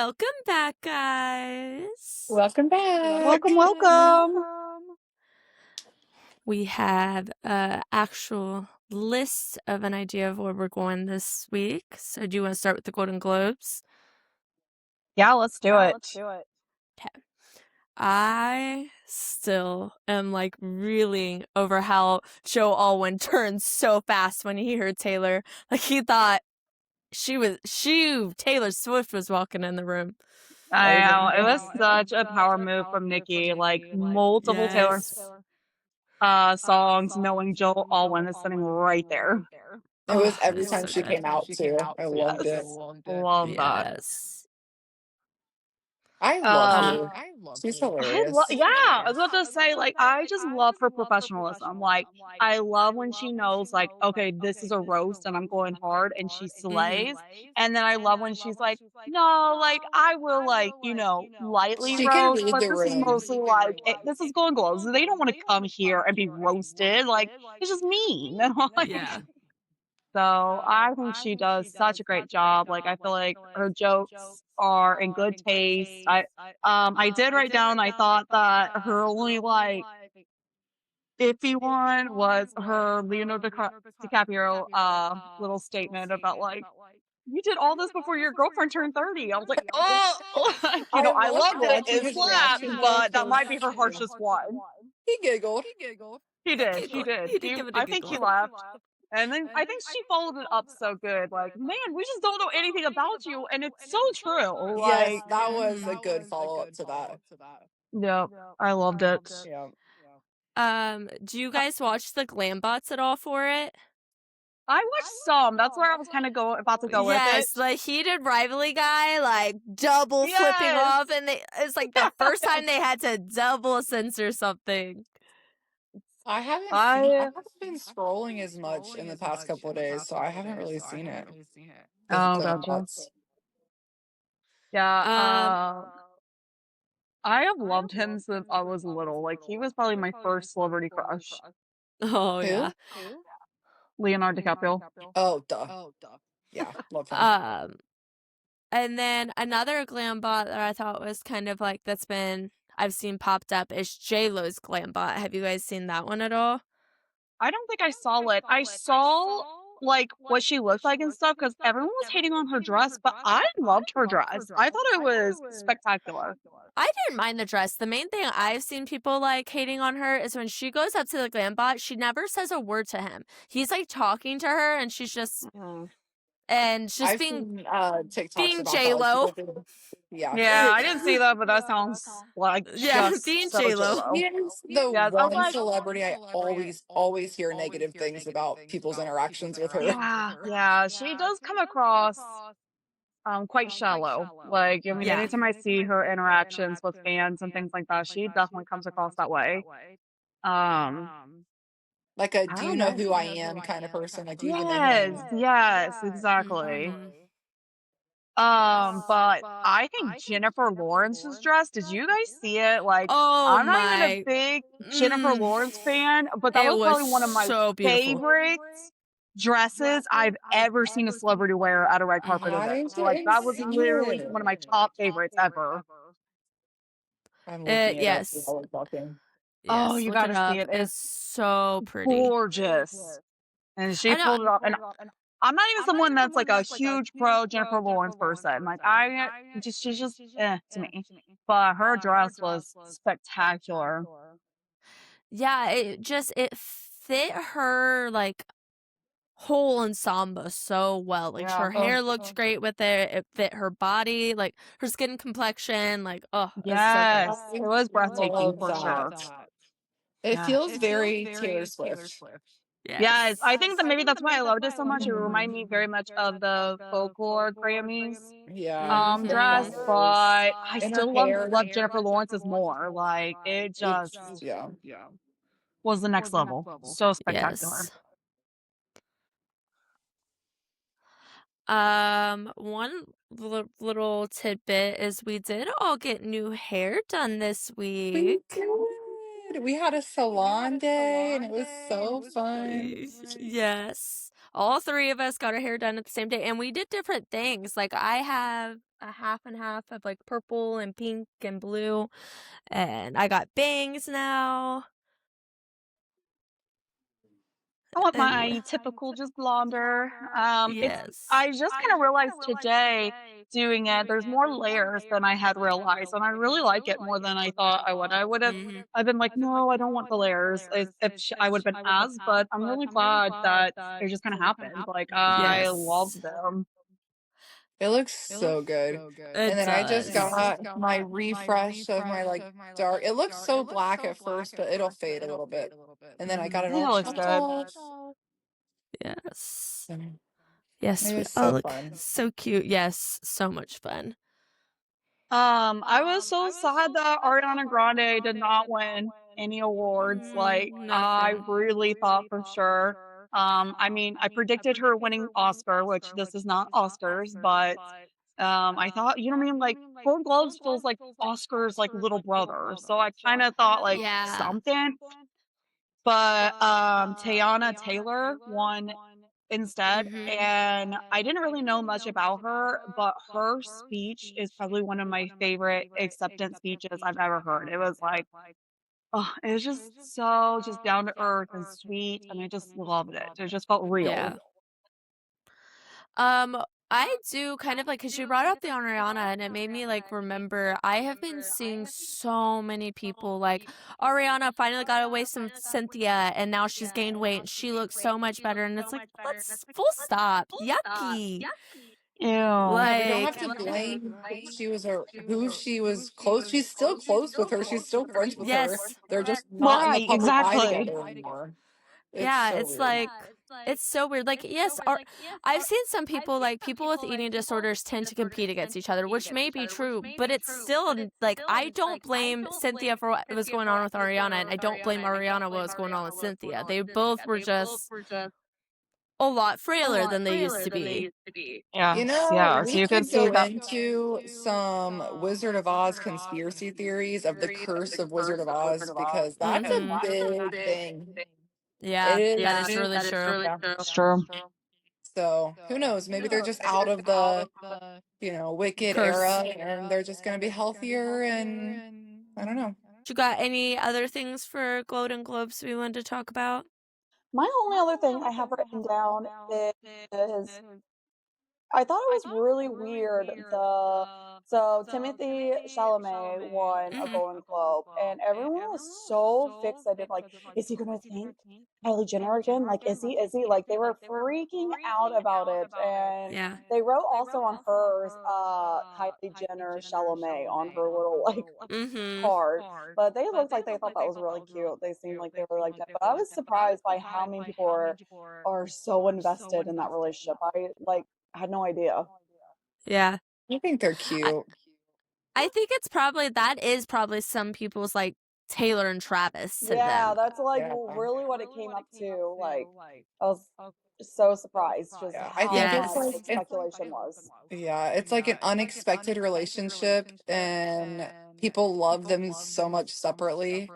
Welcome back, guys. Welcome back. Welcome. We have an actual list of an idea of where we're going this week. So do you want to start with the Golden Globes? Yeah, let's do it. Okay. I still am like reeling over how Joe Alwyn turned so fast when he heard Taylor. Like he thought Taylor Swift was walking in the room. I know. It was such a power move from Nikki. Like multiple Taylor songs, knowing Joe Alwyn is sitting right there. It was every it's time so she good. came out too. I loved it. Love that. Yes. I love her. She's hilarious. Yeah, I was about to say, like, I just love her professionalism. Like, I love when she knows, like, okay, this is a roast and I'm going hard and she slays. And then I love when she's like, no, like, I will, like, lightly She can roast, read but the this is room. mostly like, this is Golden Globes. They don't want to come here and be roasted. Like, it's just mean. Like, Yeah. so I think she does such a great job. Like I feel like her jokes are in good taste. I did write down I thought that her only like iffy one was her Leonardo DiCaprio little statement about like you did all this before your girlfriend turned 30. I was like, oh, I I loved loved it. watching It his slapped, reaction though, but that might be her 'cause, harshest one. he giggled. He did. He did. did give it a I think he giggle. laughed. And then I think she followed it up so good. Like, man, we just don't know anything about you. And it's so true. Yes, Like, that was a good follow-up to that. yep, I loved it. Yeah. Do you guys watch the glam bots at all for it? I watched some. That's where I was kind of about to go with it. Yes, the heated rivalry guy, like double flipping Yes. off, and it's like the first time they had to double censor something. I haven't been scrolling as much in the past couple of days, so I haven't really seen it. Oh, gotcha. Yeah. I have loved him since I was little. Like, he was probably my first celebrity crush. Oh, Who? yeah. Leonardo DiCaprio. Oh, duh. Yeah, love him. And then another glam bot that I thought was kind of like I've seen popped up is J-Lo's glam bot. Have you guys seen that one at all? I don't think I saw it. I saw like what she looked like and stuff because everyone was hating on her dress, but I loved her dress. I thought it was spectacular. I didn't mind the dress. The main thing I've seen people like hating on her is when she goes up to the glam bot, she never says a word to him. He's like talking to her and she's just I've being seen TikToks being about J-Lo. Yeah, I didn't see that, but that sounds like just being so J-Lo. He is the Yes, I was one like, celebrity I always hear negative things about people's interactions with her. yeah, she does come across quite shallow. Like, I mean, Yeah. anytime I see her interactions with fans and things like that, she definitely comes across that way. Like a I do you don't know know. who I am kind of person. Like, do you even know who I am? Yes, exactly. Mhm. But I think Jennifer Lawrence's dress, did you guys see it? Like, Oh I'm not even a my. big Jennifer Lawrence fan, but that It was probably one of my so beautiful. favorite dresses I've ever seen a celebrity wear at a red carpet event. Like, that was literally one of my top favorites ever. I'm looking it up Yes. while we're talking. Oh, Yes, you look it gotta up. see it. It's so pretty. Gorgeous. And she I know. pulled it off. And I'm not even someone that's like a huge pro Jennifer Lawrence person. Like she's just to me. But her dress was spectacular. Yeah, it fit her like whole ensemble so well. Like Yeah. her hair looked great with it. It fit her body, like her skin complexion. Like Yes, it was so good. it was breathtaking Love for sure. It Yeah. feels very Taylor Swift. Yes, I think that maybe that's why I loved it so much. It reminded me very much of the folklore Grammys Yeah. dress, but I And her still hair. love Jennifer Lawrence's more. Like it just was the next level. So spectacular. Yes. One little tidbit is we did all get new hair done this week. We had a salon day and it was so fun. Yes. All three of us got our hair done at the same day and we did different things. Like I have a half and half of like purple and pink and blue, and I got bangs now. I want And my typical just blonder. It's yes. I just kind of realized today doing it, there's more layers than I had realized, and I really like it more than I thought I would. Mhm. I've been like, no, I don't want the layers. I would have been as, but I'm really glad that it just kind of happened. Like I love Yes. them. It looks so good. And It then I just does. got my refresh of my like dark. It looks so black at first, but it'll fade a little bit. And then I got Mhm. it I think all that looks chopped good. off. Yes. So Yes, it we was all so look fun. so cute. Yes, so much fun. I was so sad that Ariana Grande did not win any awards. Like, I Nothing. really thought for sure. I mean, I predicted her winning Oscar, which this is not Oscars, but I thought, you know what I mean? Like, Golden Globes feels like Oscar's like little brother. So I kind of thought like Yeah. something, but Teyana Taylor won instead. Mhm. And I didn't really know much about her, but her speech is probably one of my favorite acceptance speeches I've ever heard. It was like, oh, it was just so just down to earth and sweet, and I just loved it. It just felt real. Yeah. Um, I do kind of like because you brought up the Ariana, and it made me like remember. I have been seeing so many people like Ariana finally got away from Cynthia, and now she's gained weight. And she looks so much better, and it's like let's full stop. Yucky. Ew. Yeah, we don't have Like to blame who she was close. She's still close with her. She's still friends with her. yes. They're just not in the Right, public eye exactly. together anymore. It's Yeah, so it's weird. like it's so weird. Like, yes, I've seen some people like people with eating disorders tend to compete against each other, which may be true, but it's still like I don't blame Cynthia for what was going on with Ariana, and I don't blame Ariana what was going on with Cynthia. They both were just a lot frailer than they used to be. You Yes, know, yes. we You can could see go that. into some Wizard of Oz conspiracy theories of the curse of Wizard of Oz because that's a Mhm. big thing. It Yeah, that is. is really true. Yeah. It's true. So who knows? Maybe they're just out of the, wicked era Curse. and they're just going to be healthier and I don't know. You got any other things for Golden Globes we wanted to talk about? My only other thing I have written down is I thought it was really weird. So Timothy Chalamet won a Mhm. Golden Globe, and everyone was so fixated. Like, is he gonna thank Kylie Jenner again? Like, is he? Is he? Like, they were freaking out about it, and Yeah. they wrote also on hers, Kylie Jenner Chalamet on her little like Mhm. card. But they looked like they thought that was really cute. They seemed like they were like, but I was surprised by how many people are so invested in that relationship. I like had no idea. Yeah. I think they're I cute. I think it's probably that is probably some people's like Taylor and Travis to Yeah, them. that's like Yeah. really what it came up to. Like, I was just so surprised just Yeah. I how think it's much like speculation was. it's like an unexpected relationship and people love them so much separately.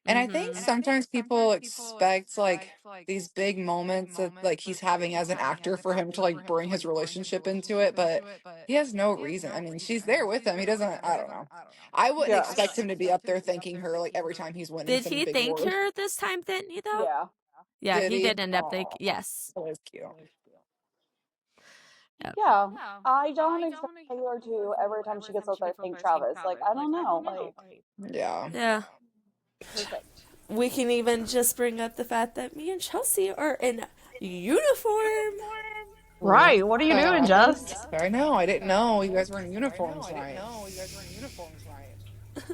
And I think Mhm. sometimes people expect like these big moments that like he's having as an actor for him to like bring his relationship into it, but he has no reason. I mean, she's there with him. He doesn't, I don't know. I wouldn't expect Yes. him to be up there thanking her like every time he's winning Did some he big thank award. her this time, didn't he though? Yeah. Yeah, Did he he? did end up like Oh, yes. that was cute. Yep. Yeah. I don't expect Taylor to every time she gets up there thank Travis. Like, I don't know. Like, Yeah. Yeah. perfect. We can even just bring up the fact that me and Chelsea are in uniform. Right. What are you doing, Jess? What? I know. I didn't know you guys were in uniforms tonight.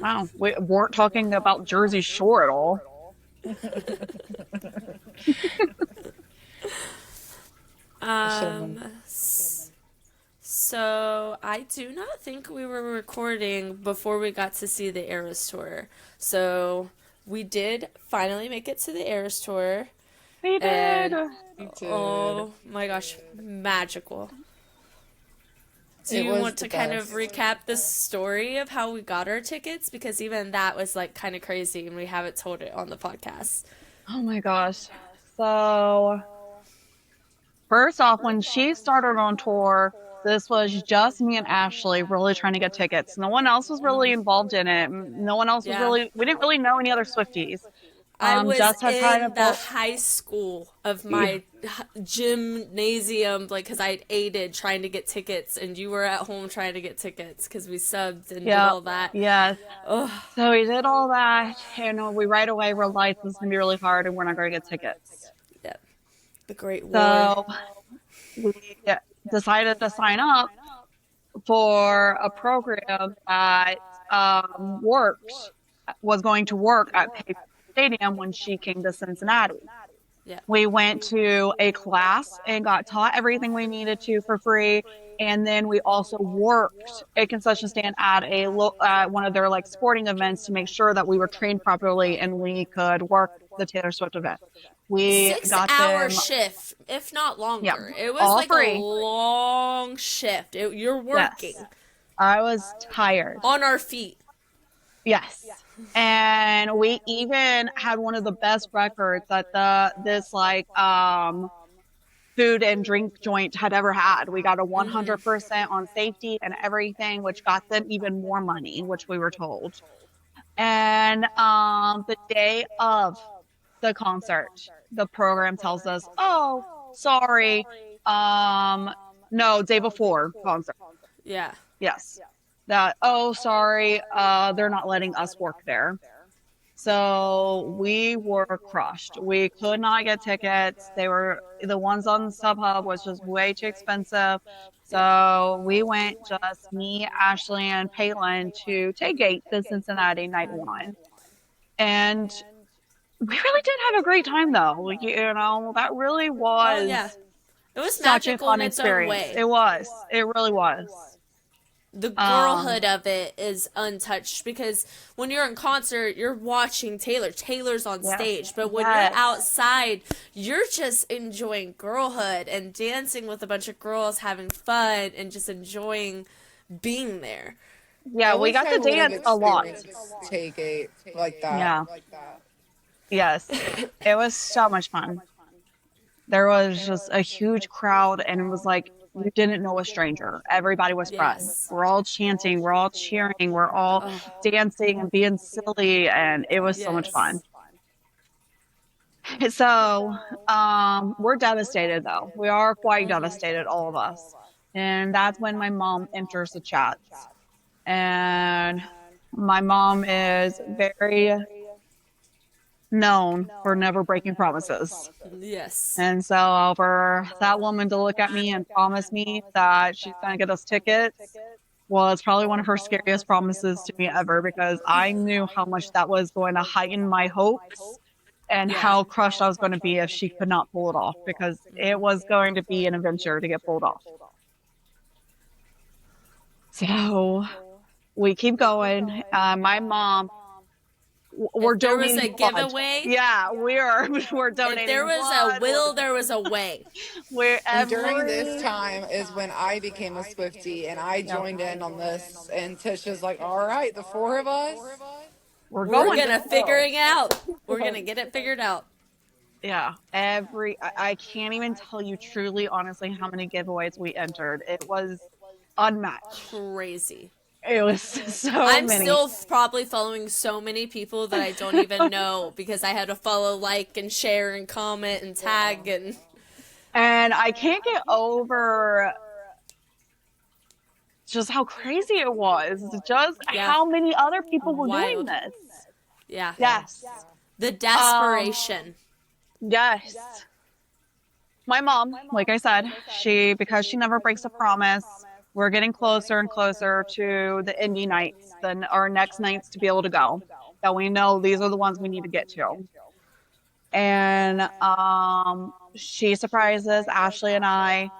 Wow. We weren't talking about Jersey Shore at all. I should have been. So I do not think we were recording before we got to see the Eras tour. So we did finally make it to the Eras tour, We did. and We did. oh my gosh, magical. Do It you was want the to kind of best. recap the story of how we got our tickets? Because even that was like kind of crazy and we haven't told it on the podcast. Oh my gosh. So, first off, when she started on tour, This was just me and Ashley really trying to get tickets. No one else was really involved in it. No one else was Yeah. really, we didn't really know any other Swifties. I was Jess had kind in of the pulled, high school of yeah, my gymnasium, like, because I aided trying to get tickets, and you were at home trying to get tickets because we subbed and did yeah, all that. yes. Oh, So we did all that, and we right away realized this is gonna be really hard, and we're not going to get tickets. yeah. The Great War. So we decided to sign up for a program that worked was going to work at Pay Stadium when she came to Cincinnati. Yeah. We went to a class and got taught everything we needed to for free. And then we also worked a concession stand at one of their like sporting events to make sure that we were trained properly and we could work the Taylor Swift event. We Six got hour them, shift, if not yeah, longer. It was all like a free. long shift. You're working Yes, I was tired. on our feet. Yes. And we even had one of the best records that this like food and drink joint had ever had. We got a 100% on safety and everything, which got them even more money, which we were told. And the day of the concert, the program tells us, "Oh, sorry. No, day before concert." Yeah. Yes. That, "Oh, sorry, they're not letting us work there." So we were crushed. We could not get tickets. They were the ones on StubHub was just way too expensive. Yeah. So we went just me, Ashley, and Palin to tailgate the Cincinnati night one. And we really did have a great time though. That really Oh, yeah. was It was such a magical in fun its own experience. way. It was. It really was. The Um, girlhood of it is untouched because when you're in concert, you're watching Taylor. Taylor's on yes. stage. But when you're Yes. outside, you're just enjoying girlhood and dancing with a bunch of girls, having fun, and just enjoying being there. Yeah, I we wish got I to would have dance a lot. experienced Take Eight like that. Yeah. Yes. It was so much fun. There was just a huge crowd, and it was like you didn't know a stranger. Everybody was friends. Yes. We're all chanting, we're all cheering, we're all Oh, dancing and being silly, and it was so much fun. yes. So, we're devastated though. We are quite devastated, all of us. And that's when my mom enters the chat. And my mom is very known for never breaking promises. Yes. And so for that woman to look at me and promise me that she's going to get us tickets was probably one of her scariest promises to me ever, because I knew how much that was going to heighten my hopes and Yeah. how crushed I was going to be if she could not pull it off, because it was going to be an adventure to get pulled off. So we keep going. My mom, we're If there was donating a blood. giveaway, Yeah, we're donating if there was blood. a will, there was a way. We're And during every this time is when I became a Swiftie and I Yep. joined in on this. And Tisha's like, all right, the four of us. We're We're going. gonna figure it out. We're gonna get it figured out. Yeah, I can't even tell you truly, honestly, how many giveaways we entered. It was unmatched. Crazy. It was so I'm many. still probably following so many people that I don't even know because I had to follow, like, and share, and comment, and tag, and And I can't get over just how crazy it was. Just Yeah. how many other people were doing Wild. this. yeah. Yes. The desperation. Yes. My mom, like I said, because she never breaks a promise, we're getting closer and closer to the indie nights, then our next nights to be able to go. That we know these are the ones we need to get to. And she surprises Ashley and I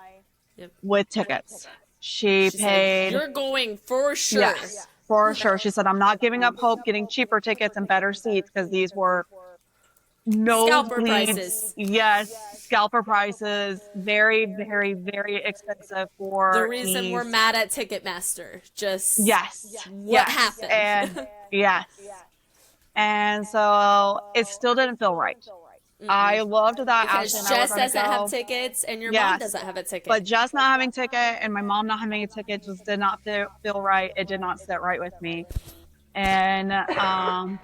Yep. with tickets. She She said, paid, "You're going for sure." yes, for sure. She said, "I'm not giving up hope getting cheaper tickets and better seats," because these were Scalper nosebleeds. prices. Yes, scalper prices. Very, very, very expensive for The reason these. we're mad at Ticketmaster. Just Yes. what Yes. happened. And yes. And so it still didn't feel right. I loved that Ashley Because and I were Jess gonna doesn't have go. tickets and your mom Yes. doesn't have a But ticket. just not having a ticket and my mom not having a ticket just did not feel right. It did not sit right with me. And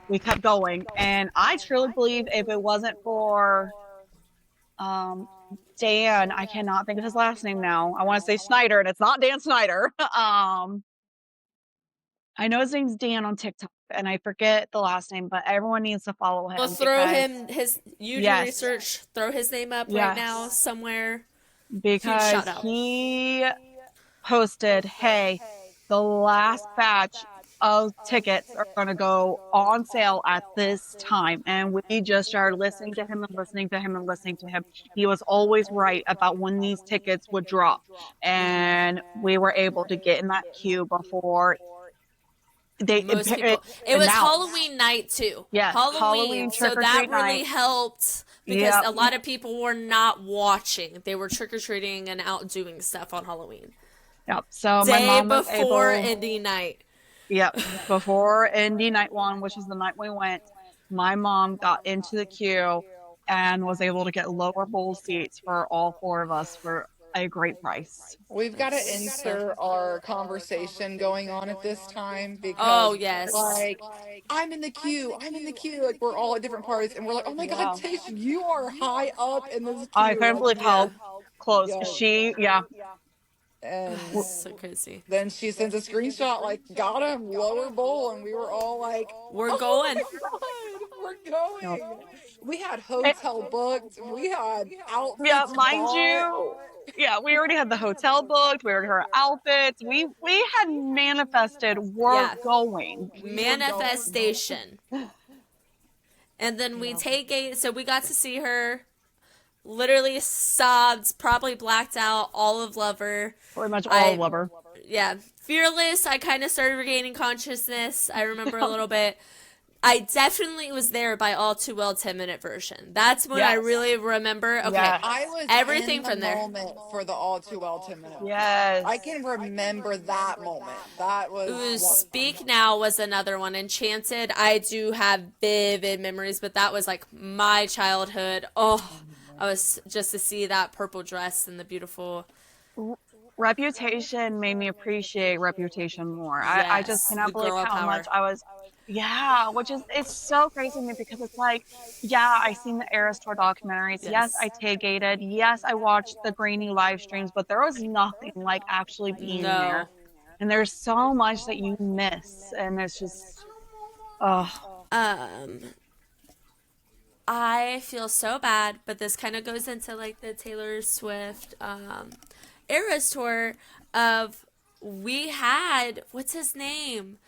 we kept going. And I truly believe if it wasn't for um, Dan, I cannot think of his last name now. I want to say Snyder, and it's not Dan Snyder. I know his name's Dan on TikTok, and I forget the last name, but everyone needs to follow We'll him throw because him you do yes, research, throw his name up right now yes, somewhere. Huge because shout out. he posted, "Hey, the last batch of tickets are going to go on sale at this time." And we just started listening to him and listening to him and listening to him. He was always right about when these tickets would drop. And we were able to get in that queue before Most it people. It was announced. Halloween night too. Yes, Halloween. Halloween So trick or that treat really night. helped because Yep, a lot of people were not watching. They were trick or treating and out doing stuff on Halloween. yep. So my Day mom was before able, indie night. yep, before Indy Night One, which is the night we went, my mom got into the queue and was able to get lower bowl seats for all four of us for a great price. We've got to That's insert our conversation going on at this time oh because, yes. like, I'm in the queue. I'm in the queue. Like, we're all at different parties, and we're like, oh my God, Yeah. Tish, you are high up in this I queue. couldn't Like, believe Yeah. how close yo. she, yeah. And So crazy. then she sends a screenshot, like, got him, lower bowl. And we were all like, We're oh going. my God, we're Yep. going. We had It, hotel booked, we had yeah, outfits mind bought. you, yeah, we already had the hotel booked. We already had our outfits. We had manifested we're Yeah. going. We were going. Manifestation. And then we Yeah, take a so we got to see her literally sobbed, probably blacked out, all of Lover. pretty much all of I Lover. yeah. Fearless, I kind of started regaining consciousness. I remember a little bit. I definitely was there by All Too Well 10-minute version. That's when I Yes. really remember. Okay, Yes. I was everything in the from there. moment for the all too well 10 minute version. I Yes. can remember that moment. That was Ooh, wonderful. Speak Now was another one. Enchanted, I do have vivid memories, but that was like my childhood. Oh, I was just to see that purple dress and the beautiful. Reputation made me appreciate Reputation more. I just Yes, cannot the believe girl how much power. I was, yeah, which is, it's so crazy to me because it's like, yeah, I seen the Eras Tour documentaries. Yes, I Yes. tailgated. Yes, I watched the grainy live streams, but there was nothing like actually being there. No. And there's so much that you miss. And it's just, oh, Um, I feel so bad, but this kind of goes into like the Taylor Swift Eras tour of we had what's his name?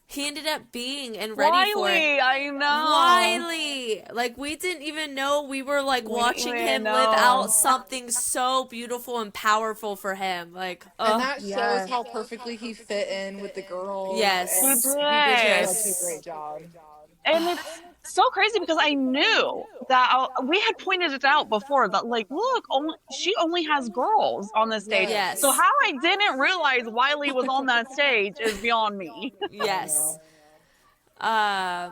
He ended up being and ready for it. Wiley, I know. Wiley. Like we didn't even know we were like We didn't watching even him live out know. something so beautiful and powerful for him. Like, And oh, that shows Yes. how perfectly he fit in with the girls. He And yes. he did did. such a great Yes. job. And it's so crazy because I knew that we had pointed it out before that, like, look, she only has girls on this stage. So Yes. how I didn't realize Wiley was on that stage is beyond me. I Yes. know.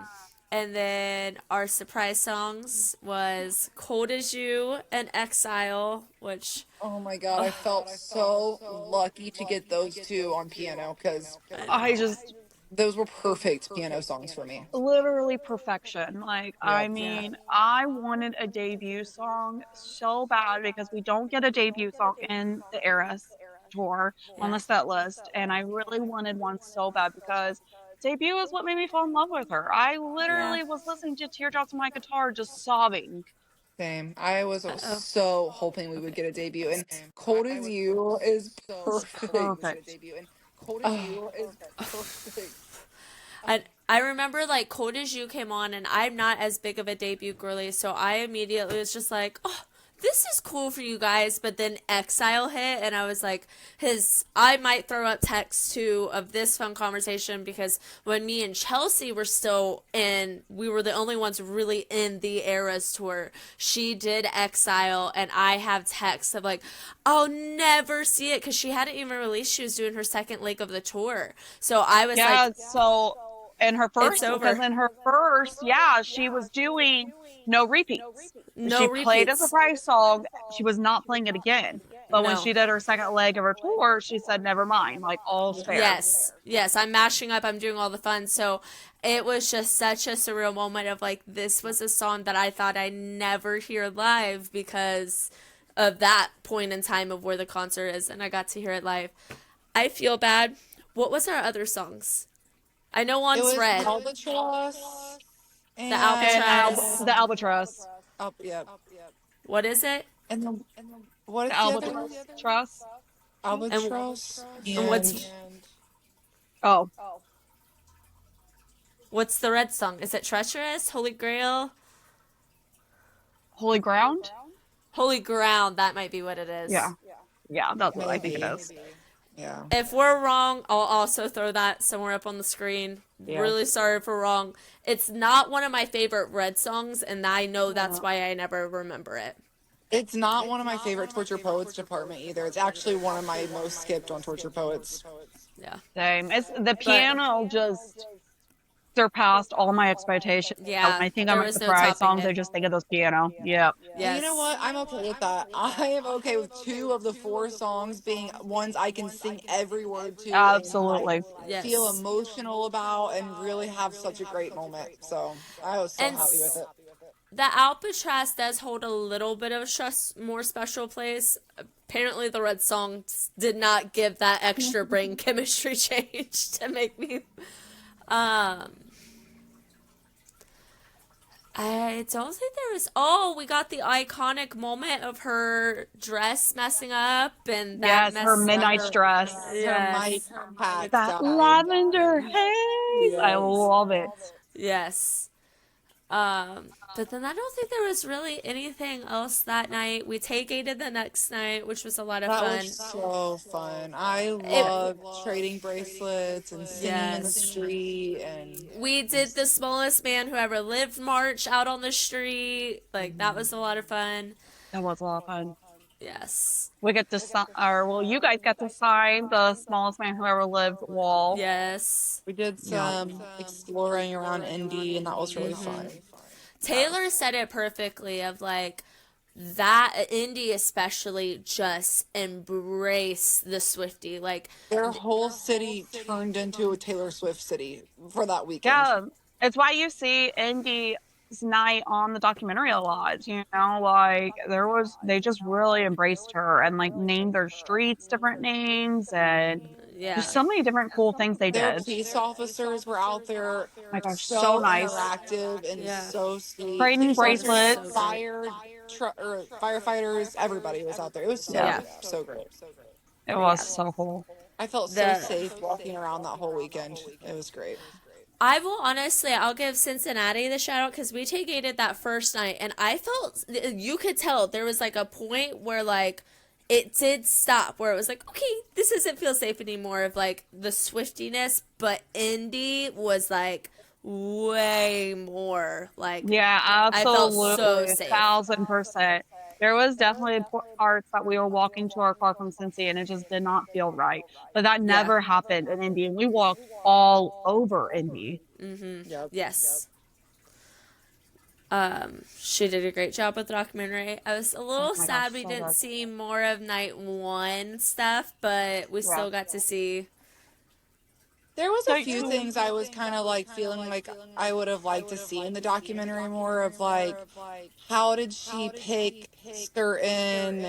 And then our surprise songs was Cold as You and Exile, which Oh my God, I felt so lucky to get those two on piano because I I know. just those were perfect piano songs for me. literally perfection. Like, I Yep. Yeah. mean, I wanted a debut song so bad because we don't get a debut song in the Eras tour on Yeah. the set list. And I really wanted one so bad because debut is what made me fall in love with her. I Yeah. literally was listening to Teardrops on My Guitar just sobbing. Same. I was Uh-oh. so hoping we would Okay. get a debut, and Cold as You is It's perfect. perfect. Oh, perfect. I remember like Cold as You came on, and I'm not as big of a debut girly, so I immediately was just like, oh, this is cool for you guys. But then Exile hit, and I was like, I might throw up text too of this fun conversation because when me and Chelsea were still in, we were the only ones really in the Eras tour. She did Exile, and I have texts of like, I'll never see it because she hadn't even released. She was doing her second leg of the tour, so I was Yeah, like, so in her It's first, because over. in her first, yeah, she was doing no repeats. No She played a repeats. surprise song. She was not playing it again. But when No. she did her second leg of her tour, she said, never mind, like all's fair. Yes, yes, I'm mashing up, I'm doing all the fun. So it was just such a surreal moment of like, this was a song that I thought I'd never hear live because of that point in time of where the concert is, and I got to hear it live. I feel bad. What was our other songs? I know It one's was Red, Albatross the And Albatross. the Albatross. up, yep. What is it? And then what The is the other one? Albatross truss. And Albatross and and Oh, what's the red song? Is it Treacherous? Holy Grail? Holy Ground? Holy Ground, that might be what it Yeah. is. Yeah, that's what I think it maybe. is. Yeah. If we're wrong, I'll also throw that somewhere up on the screen. Yeah. Really sorry if we're wrong. It's not one of my favorite Red songs, and I know that's why I never remember it. It's not one of my favorite Torture Poets department either. It's actually one of my most skipped on Torture Poets. Yeah. Same. It's the But piano just surpassed all my expectations. When yeah, I think there of was no surprise topping songs, I it. just think of those piano. Yep. And you know Yes. what? I'm okay with that. I am okay with two of the four songs being ones I can sing every word to and like Absolutely. feel Yes. emotional about and really have such a great moment. So I was so And happy with it. the Albatross does hold a little bit of a more special place. Apparently, the Red song did not give that extra brain chemistry change to make me. Um, I don't think there was. Oh, we got the iconic moment of her dress messing up, and that Yes, her mess. midnight dress. Her mic Yes. packed That out. lavender haze. I Yes. love it. Yes. But then I don't think there was really anything else that night. We tailgated the next night, which was a lot of That fun. was so fun. I It, love trading bracelets and singing in the yes. street and We did the smallest man who ever lived march out on the street. Like, that was a lot of fun. That was a lot of fun. Yes. We get to sign, or well, you guys got to sign the smallest man who ever lived wall. Yes. we did Yeah. some exploring around Indy and that was really fun. Taylor said it perfectly of like, that Indy especially just embrace the Swiftie. Like, Their whole city turned into a Taylor Swift city for that weekend. Yeah, it's why you see Indy's night on the documentary a lot. You know, like they just really embraced her and like named their streets different names and yeah. just so many different cool things they Their did. police officers were out there My gosh, so so nice. interactive and Yeah. so sweet. Trading Police officers, So bracelets. great. or firefighters, everybody was out there. It was Yeah, so great. it Yeah. was so cool. I felt so The safe walking around that whole weekend. It was great. I will honestly, I'll give Cincinnati the shout out because we tailgated that first night, and I felt you could tell there was like a point where like it did stop, where it was like, okay, this doesn't feel safe anymore of like the swiftiness, but Indy was like way more like Yeah, I felt so absolutely, safe. 1000%. There was definitely parts that we were walking to our car from Cincy and it just did not feel right. But that Yeah. never happened in Indy. And we walked all over Indy. Yep. Yes. She did a great job with the documentary. I was a little Oh my sad gosh, we so didn't good. see more of night one stuff, but we Yeah. still got to see. There was a Night few two. things I was kind of like feeling like I would have liked to see in the documentary more of like how did she pick certain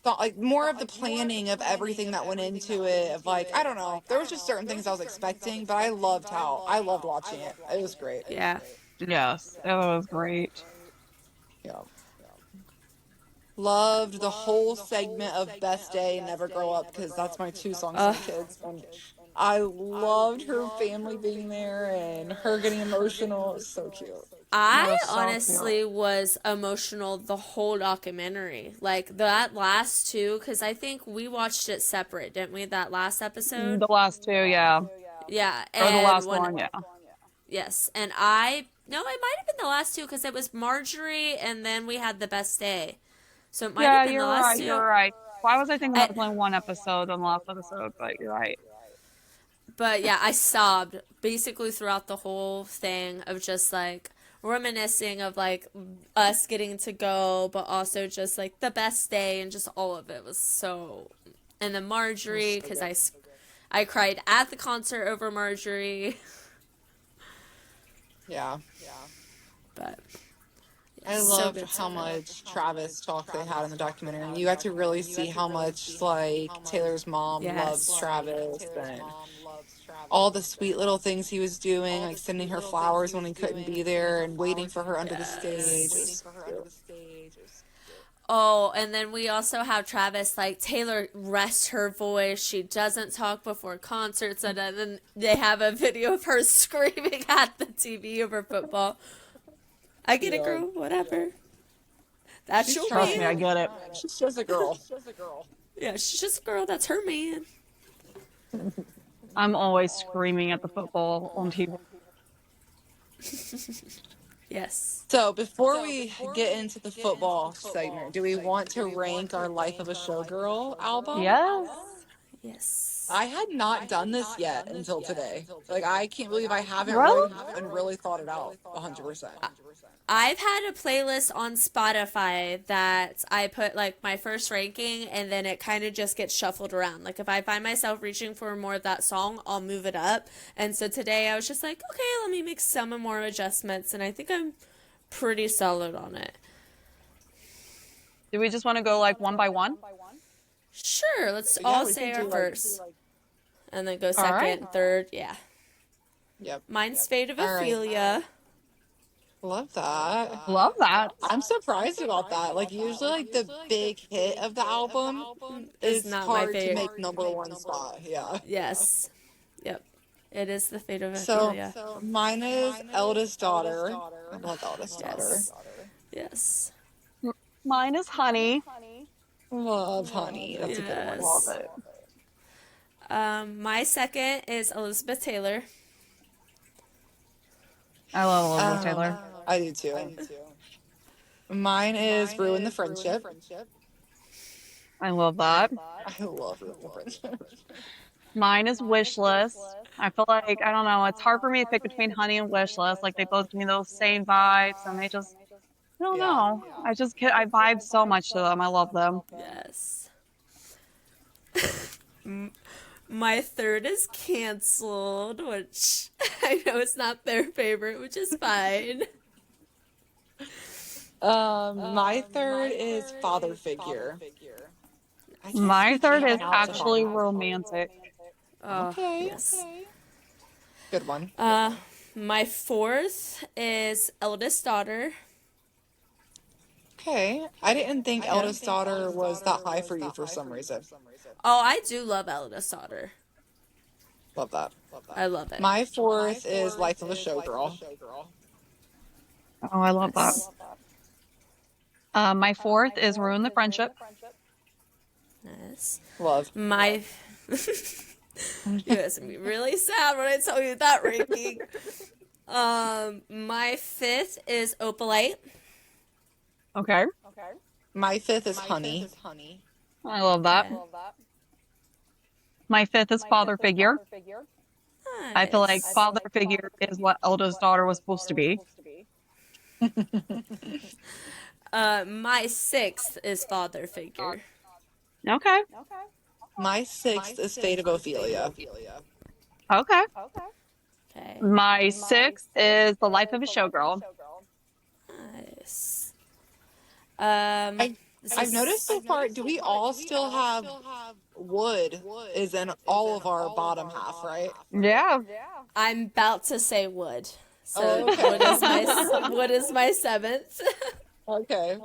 like more of the planning of everything that went into it of like I don't know. There was just certain things I was expecting, but I loved watching it. It was great. Yeah. Yes, it was great. Yeah. Loved the whole segment of Best Day and Never Grow Up because that's my two songs for Ugh. the kids. And I loved her family being there and her getting emotional. It was so cute. It I was so cute. honestly was emotional the whole documentary. Like that last two, because I think we watched it separate, didn't we? That last episode? The last two, yeah. Yeah. Or the And last when, one, yeah. yes. And no, it might have been the last two because it was Marjorie and then we had the best day. So it might Yeah, have been the you're last right, two. you're right. Why was I thinking I, about only one episode on the last episode? But you're right. But yeah, I sobbed basically throughout the whole thing of just like reminiscing of like us getting to go, but also just like the best day and just all of it was so. And then It was Marjorie, so because good. I cried at the concert over Marjorie, Yeah. but yeah, I so loved good, so how good. much Travis talk they had in the documentary. And you got to really see how much like Taylor's mom loves Yes. Travis and all the sweet little things he was doing, like sending her flowers when he couldn't be there and waiting for her under the stage. It Yes. was cute. Oh, and then we also have Travis, like, Taylor rests her voice. She doesn't talk before concerts. And then they have a video of her screaming at the TV over football. I get it, Yeah. girl. Whatever. That's She's your Trust me, I man. trying. get it. She's just a girl. Yeah, she's just a girl. That's her man. I'm always screaming at the football on TV. Yes. So before we get into the football segment, do we want to rank our Life of a Showgirl album? Yes. Yes. I had not done this yet until today. Like I can't believe I haven't Really? really and really thought it out 100%. I've had a playlist on Spotify that I put like my first ranking and then it kind of just gets shuffled around. Like if I find myself reaching for more of that song, I'll move it up. And so today I was just like, okay, let me make some more adjustments and I think I'm pretty solid on it. Do we just want to go like one by one? Sure, let's Yeah, all we say can our do like, first and then go All right. second, third, yeah. yep. Mine's Fate of All right. Ophelia. Love that. Love that. I'm surprised about that. Like usually like the big hit of the album Is is not my hard to favorite. make number one spot. Yeah. Yes. Yep. It is the Fate of So Ophelia. mine is Eldest Daughter. I love Eldest Daughter. Yes. Yes. Mine is Honey. Love Honey. That's a good one. Love Yes. it. My second is Elizabeth Taylor. I love Elizabeth Taylor. I do too. Mine is Ruin the Friendship. I love that. I love Ruin the Friendship. Mine is Wishless. I feel like, I don't know, it's hard for me to pick between Honey and Wishless. Like they both give me those same vibes and they just, I don't Yeah. know. I vibe so much to them. I love them. Yes. My third is Canceled, which I know is not their favorite, which is fine. My third is Father Figure. I just My third can't is pronounce it. actually Romantic. Oh, Okay. yes. Good one. My fourth is Eldest Daughter. Okay. I didn't think Eldest Daughter was that high for you for some reason. Oh, I do love Eldest Daughter. Love that. I love it. My fourth is Life of a Showgirl. Oh, I love that. Yes. My fourth is Ruin the Friendship. Yes. Love. My you guys gonna be really sad when I tell you that ranking. My fifth is Opalite. Okay. My fifth is Honey. I love that. Yeah. My fifth is Father Figure. I feel like Nice. Father Figure is what Eldest Daughter was supposed to be. My sixth is Father Figure. Okay. My sixth is Fate of Ophelia. Okay. Okay. My sixth is The Life of a Showgirl. Nice. I've noticed so far, do we all still have Wood is in all of our bottom half, right? Yeah. I'm about to say Wood. So Oh, okay. Wood is my seventh. Okay.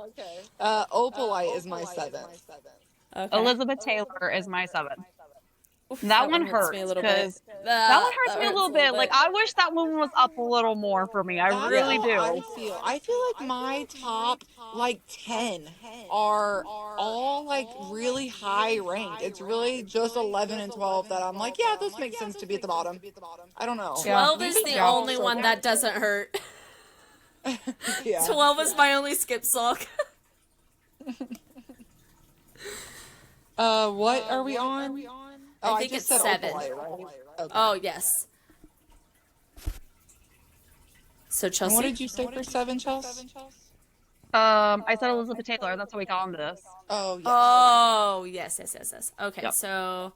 Opalite is my seventh. Okay. Elizabeth Taylor is my seventh. Oof, That one hurts me a hurts little because bit. that one hurts me a little bit. Like I wish that one was up a little more for me. I That's really how do. I feel like my top like 10 are all like really high ranked. It's really just 11 and 12 that I'm like, yeah, this makes sense to be at the bottom. I don't know. Yeah. 12 is the Yeah. only one that doesn't hurt. Yeah. 12 is my only skip song. What are we on? Oh, I I think just it's said 7. Opalite, right? Okay. Oh, yes. So And what Chelsea? did you say for seven, Chels? I said Elizabeth Taylor. That's how we got into this. Oh, yes. Okay. Oh, yes, yes, yes, yes. Okay, Yep. so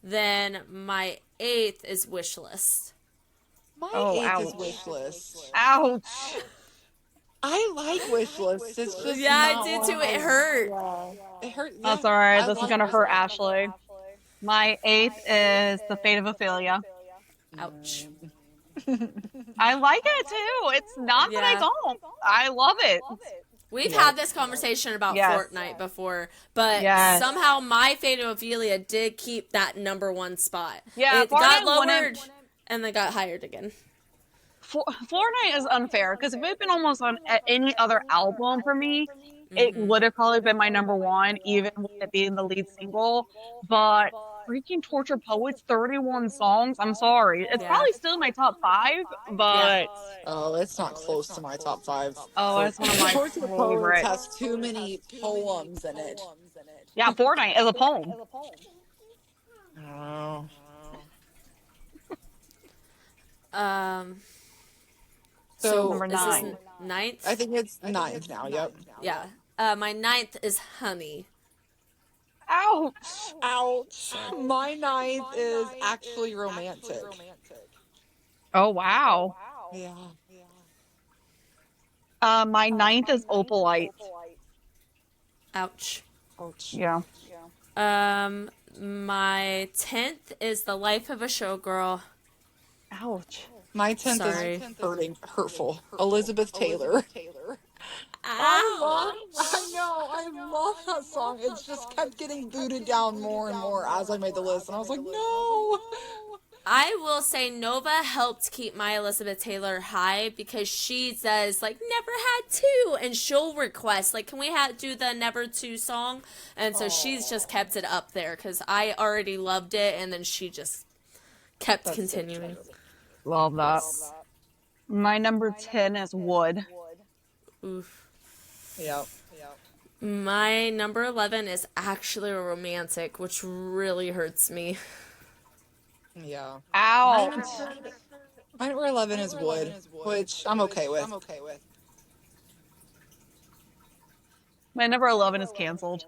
then my eighth is wish list. My Oh, eighth is ouch. wish list. Ouch. I like wish lists. It's just Yeah, I not did one of too. It my. hurt. Yeah. It hurt. Yeah. That's all right. I This is like gonna wish hurt lists. Ashley. My eighth is The Fate of Ophelia. Ouch. Mm. I like it too. It's not that I Yeah. don't. I love it. We've Yep. had this conversation about Yes. Fortnite before, but Yes. somehow my Fate of Ophelia did keep that number one spot. Yeah, It got Fortnite wouldn't. lowered and then got hired again. Fortnite is unfair because if it had been almost on any other album for me, it Mm-hmm. would have probably been my number one, even with it being the lead single. But freaking Torture Poets, 31 songs. I'm sorry. It's Yeah. probably still in my top five, Yeah. but Oh, it's not close to my top five. oh, For it's one of my Torture Poets has favorites. too many poems in it. Yeah, Fortnite is a poem. Oh. Um. So So Number is this 9. ninth? I think it's ninth now. Yep. Yeah. My ninth is Honey. Ouch. Ouch. My ninth is actually romantic. Oh, wow. Yeah. My ninth is Opalite. Ouch. Ouch. Yeah. My 10th is The Life of a Showgirl. Ouch. My 10th Sorry. is hurtful. Elizabeth Taylor. Ow. I love that song. It's just kept getting booted down more and more as I made the list. And I was like, no. I will say Nova helped keep my Elizabeth Taylor high because she says like never had two, and she'll request like can we do the never two song, and so she's just kept it up there because I already loved it, and then she just kept That's so continuing. cute. Love that. My number 10 is Wood. Oof. Yep. My number 11 is actually a romantic, which really hurts me. Yeah. Ouch. My number 11 is Wood, which I'm okay with. My number 11 is canceled.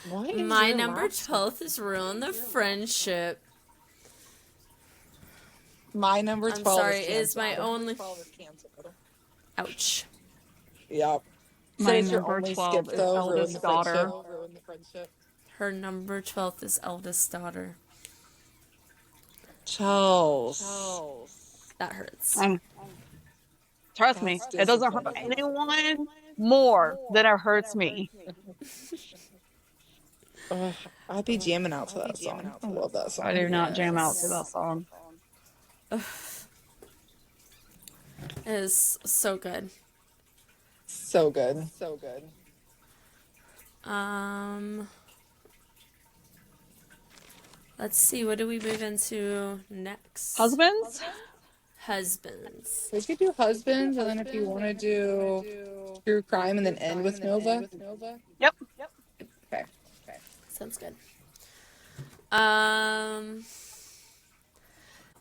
What is My your number last 12 is Ruin the Friendship. My number 12 I'm sorry, is is my canceled. only. Ouch. Yep. So My it's your number only 12 skip is though, ruin Eldest the Daughter. friendship. Her number 12 is Eldest Daughter. Chels. That hurts. Trust me, That's it doesn't hurt disappointing. anyone more than it hurts me. Ugh, I'd be jamming out to that song. I love that I song. do not jam out to Yes. that song. It is so good. So good. Let's see, what do we move into next? Husbands? Husbands. We could do husbands, and then if you want to do true crime and then end with Nova. Yep. Okay. Sounds good.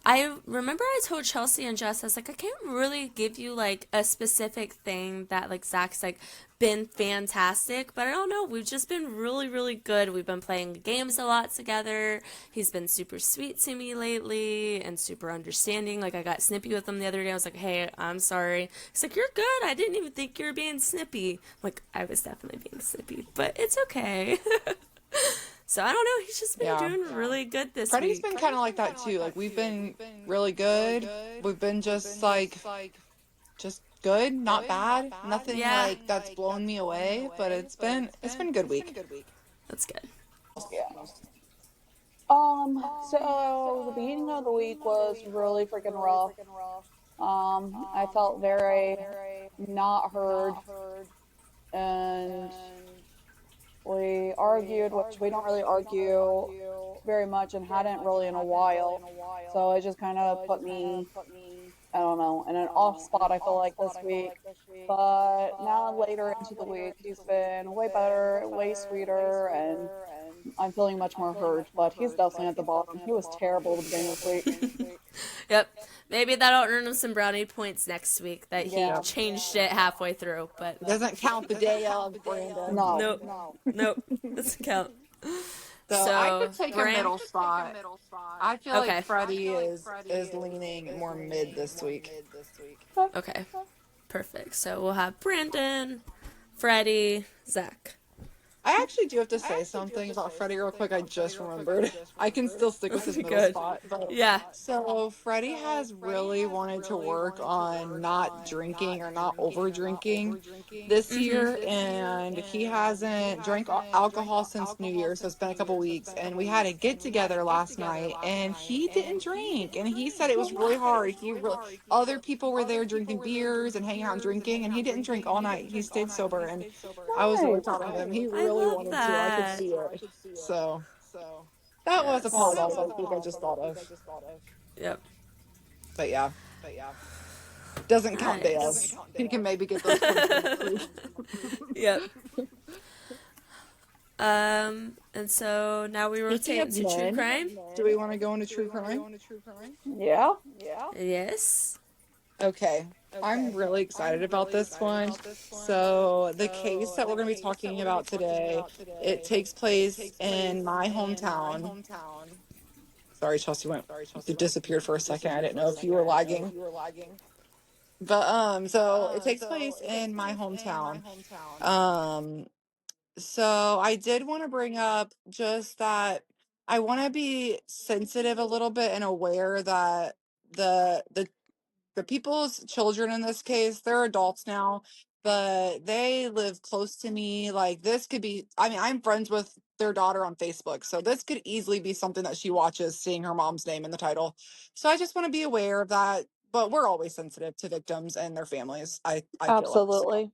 I remember I told Chelsea and Jess, I was like, I can't really give you like a specific thing that like Zach's like been fantastic, but I don't know. We've just been really, really good. We've been playing games a lot together. He's been super sweet to me lately and super understanding. Like I got snippy with him the other day. I was like, hey, I'm sorry. He's like, you're good. I didn't even think you were being snippy. I'm like, I was definitely being snippy, but it's okay. So I don't know. He's just been doing really good this Freddie's week. been kind of like that too. Like we've been really good. We've been just good, not bad. Nothing like that's blown me away, but it's been a good week. That's good. So the beginning of the week was really freaking rough. I felt very not heard, and we argued, which we don't really argue very much and hadn't really in a while. So it just kind of put me, I don't know, in an off spot, I feel like, this week. But now later into the week, he's been way better, way sweeter, and I'm feeling much more hurt, but he's definitely at the bottom. He was terrible at the beginning of this week. Yep. Maybe that'll earn him some brownie points next week that he Yeah. Yep. changed it halfway through. But Doesn't count the day of, Brandon. No. nope, nope, doesn't count. So I So could take a Bram, middle spot. I feel like okay, Freddie is leaning more mid this week. Okay. okay, perfect. So we'll have Brandon, Freddie, Zach. I actually do have to say something about Freddie real quick. I just remembered. I can still stick with his Okay, middle good. spot, but Yeah. so Freddie has really wanted to work on not drinking or not over drinking this Mhm. year, and he hasn't drank alcohol since New Year, so it's been a couple weeks. And we had a get together last night, and he didn't drink, and he said it was really hard. Other people were there drinking beers and hanging out and drinking, and he didn't drink all night. He stayed sober, and I was really Nice. proud of him. He I really love wanted to. I could that. see it. So that was a Yes. pause also I think I just thought of. Yep. But yeah, doesn't count day of. Nice. He can maybe get those points for next week. Yep. And so now we Speaking rotate of into true men, crime. do we want to go into true crime? Yeah. Yes. Okay. I'm really excited about this one. So, the case that we're going to be talking about today, it takes place in my hometown. Sorry, Chelsea you disappeared for a second. I didn't know if you were lagging. But so it takes place in my hometown. Um so I did want to bring up just that I want to be sensitive a little bit and aware that the people's children in this case, they're adults now, but they live close to me. Like this could be, I mean, I'm friends with their daughter on Facebook, so this could easily be something that she watches, seeing her mom's name in the title. So I just want to be aware of that. But we're always sensitive to victims and their families. I feel like. Absolutely.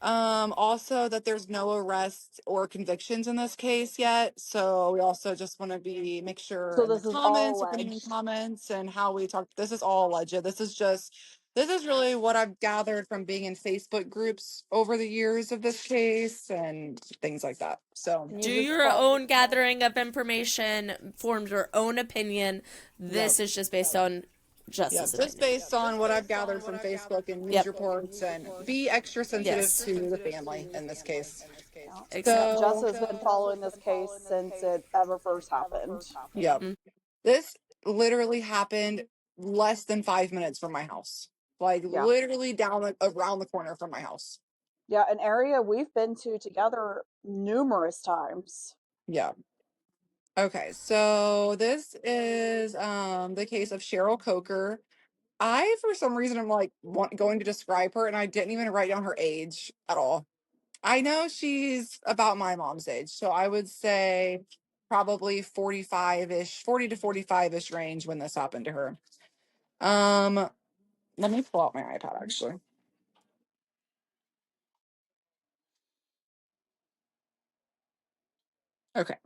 Also that there's no arrests or convictions in this case yet. So we also just want to make sure So in the this is all comments, we're putting in alleged. comments and how we talk. This is all alleged. This is really what I've gathered from being in Facebook groups over the years of this case and things like that. So, Can you Do just your own gathering of information, form your own opinion. yep. This is just based on Yeah, Justice just opinion. based on what I've gathered from Facebook and news Yep. reports, and be extra sensitive Yes. to the family in this case. Yeah. Jess So, has been following this case since it ever first happened. yeah. Mm. This literally happened less than 5 minutes from my house. Like Yeah. literally around the corner from my house. Yeah, an area we've been to together numerous times. Yeah. Okay, so this is the case of Cheryl Coker. I for some reason am like going to describe her, and I didn't even write down her age at all. I know she's about my mom's age, so I would say probably 45-ish, 40 to 45-ish range when this happened to her. Um, Let me pull out my iPad actually. Okay.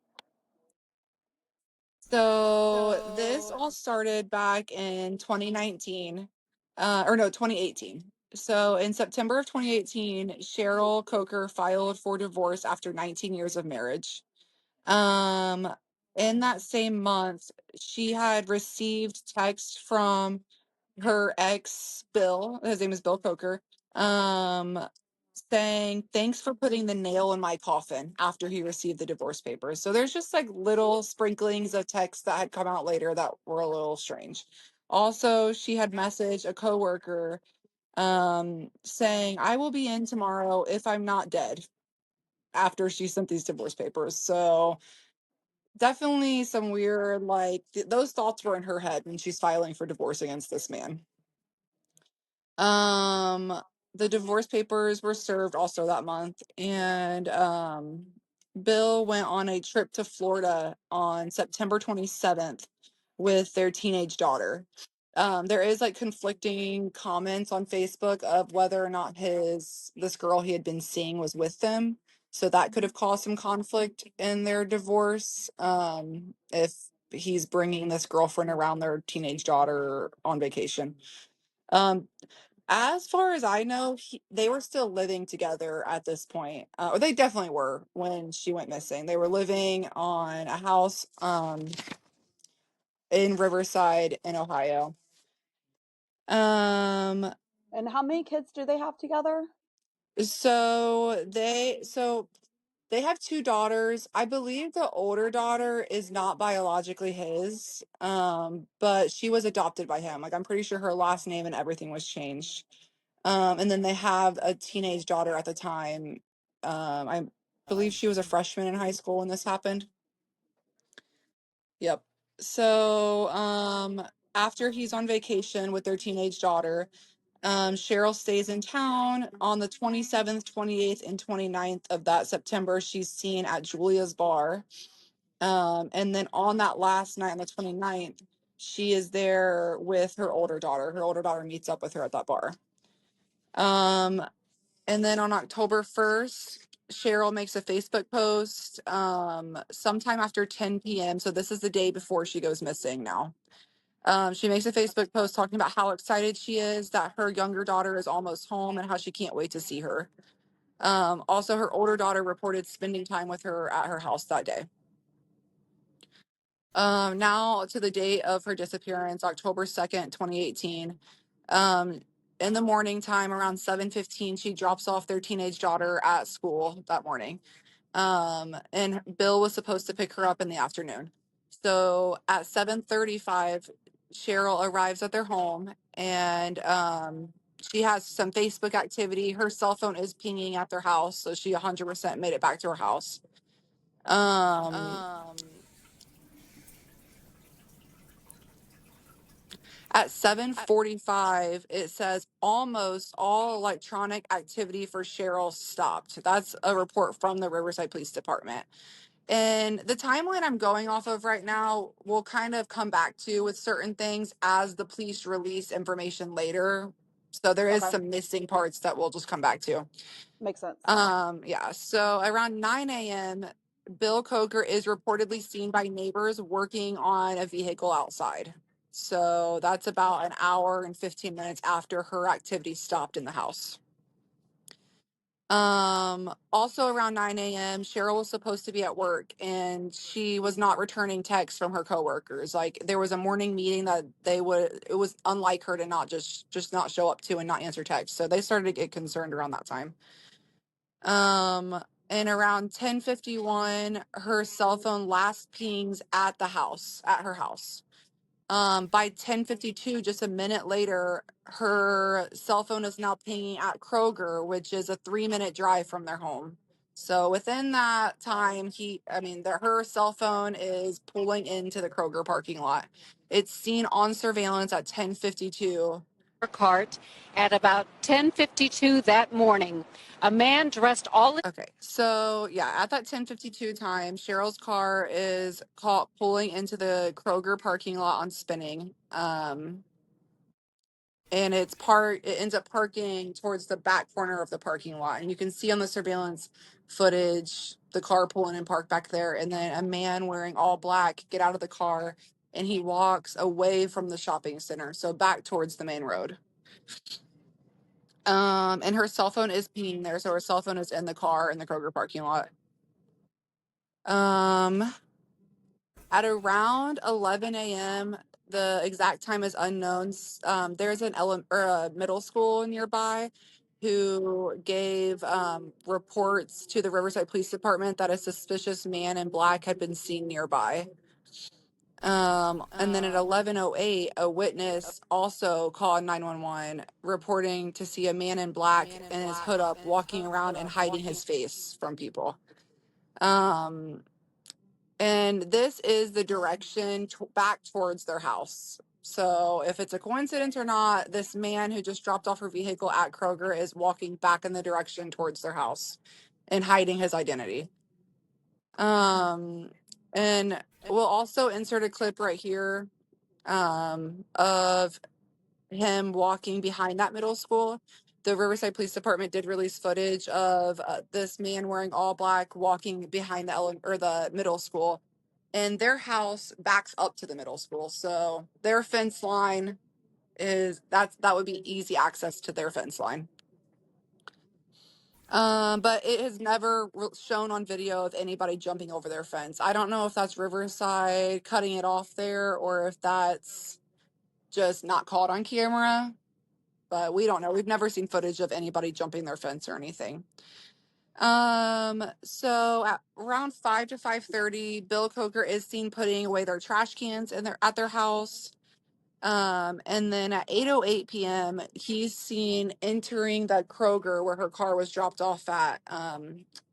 So this all started back in 2019, or no, 2018. So in September of 2018, Cheryl Coker filed for divorce after 19 years of marriage. Um, in that same month, she had received text from her ex Bill, his name is Bill Coker, um, saying, "Thanks for putting the nail in my coffin," after he received the divorce papers. So there's just like little sprinklings of text that had come out later that were a little strange. Also, she had messaged a coworker saying, "I will be in tomorrow if I'm not dead," after she sent these divorce papers. So definitely some weird, like those thoughts were in her head when she's filing for divorce against this man. Um, the divorce papers were served also that month, and Bill went on a trip to Florida on September 27th with their teenage daughter. There is like conflicting comments on Facebook of whether or not this girl he had been seeing was with them. So that could have caused some conflict in their divorce. If he's bringing this girlfriend around their teenage daughter on vacation. Um, As far as I know, they were still living together at this point. Or they definitely were when she went missing. They were living on a house in Riverside in Ohio. Um And how many kids do they have together? so they have two daughters. I believe the older daughter is not biologically his, but she was adopted by him. Like I'm pretty sure her last name and everything was changed. And then they have a teenage daughter at the time. I believe she was a freshman in high school when this happened. Yep. So, after he's on vacation with their teenage daughter, Cheryl stays in town on the 27th, 28th, and 29th of that September. She's seen at Julia's bar. And then on that last night, on the 29th, she is there with her older daughter. Her older daughter meets up with her at that bar. Um, and then on October 1st, Cheryl makes a Facebook post sometime after 10 p.m. So this is the day before she goes missing now. She makes a Facebook post talking about how excited she is that her younger daughter is almost home and how she can't wait to see her. Also, her older daughter reported spending time with her at her house that day. Now to the date of her disappearance, October 2nd, 2018. Um, in the morning time, around 7:15, she drops off their teenage daughter at school that morning. And Bill was supposed to pick her up in the afternoon. So at 7:35, Cheryl arrives at their home and she has some Facebook activity. Her cell phone is pinging at their house, so she 100% made it back to her house. Um, At 7:45, it says almost all electronic activity for Cheryl stopped. That's a report from the Riverside Police Department. And the timeline I'm going off of right now will kind of come back to with certain things as the police release information later. So there is Okay. some missing parts that we'll just come back to. Makes sense. Yeah. So around 9 a.m., Bill Coker is reportedly seen by neighbors working on a vehicle outside. So that's about an hour and 15 minutes after her activity stopped in the house. Also around 9 a.m., Cheryl was supposed to be at work and she was not returning texts from her coworkers. Like there was a morning meeting that it was unlike her to not just not show up to and not answer texts. So they started to get concerned around that time. And around 10:51, her cell phone last pings at her house. By 10:52, just a minute later, her cell phone is now pinging at Kroger, which is a 3-minute drive from their home. So within that time, her cell phone is pulling into the Kroger parking lot. It's seen on surveillance at 10:52. Cart at about 10:52 that morning. A man dressed all in Okay, so yeah, at that 10:52 time, Cheryl's car is caught pulling into the Kroger parking lot on spinning. And it ends up parking towards the back corner of the parking lot. And you can see on the surveillance footage the car pulling and park back there, and then a man wearing all black get out of the car and he walks away from the shopping center, so back towards the main road. And her cell phone is pinging there, so her cell phone is in the car in the Kroger parking lot. Um, at around 11 a.m., the exact time is unknown. There's a middle school nearby who gave reports to the Riverside Police Department that a suspicious man in black had been seen nearby. And then at 11:08, a witness also called 911, reporting to see a man in black and his hood up walking around and hiding his face from people. Um, and this is the direction back towards their house. So if it's a coincidence or not, this man who just dropped off her vehicle at Kroger is walking back in the direction towards their house and hiding his identity. Um, and we'll also insert a clip right here of him walking behind that middle school. The Riverside Police Department did release footage of this man wearing all black walking behind the middle school, and their house backs up to the middle school. So their fence line that would be easy access to their fence line. But it has never shown on video of anybody jumping over their fence. I don't know if that's Riverside cutting it off there or if that's just not caught on camera, but we don't know. We've never seen footage of anybody jumping their fence or anything. So at around 5 to 5:30, Bill Coker is seen putting away their trash cans at their house. And then at 8:08 p.m., he's seen entering the Kroger where her car was dropped off at,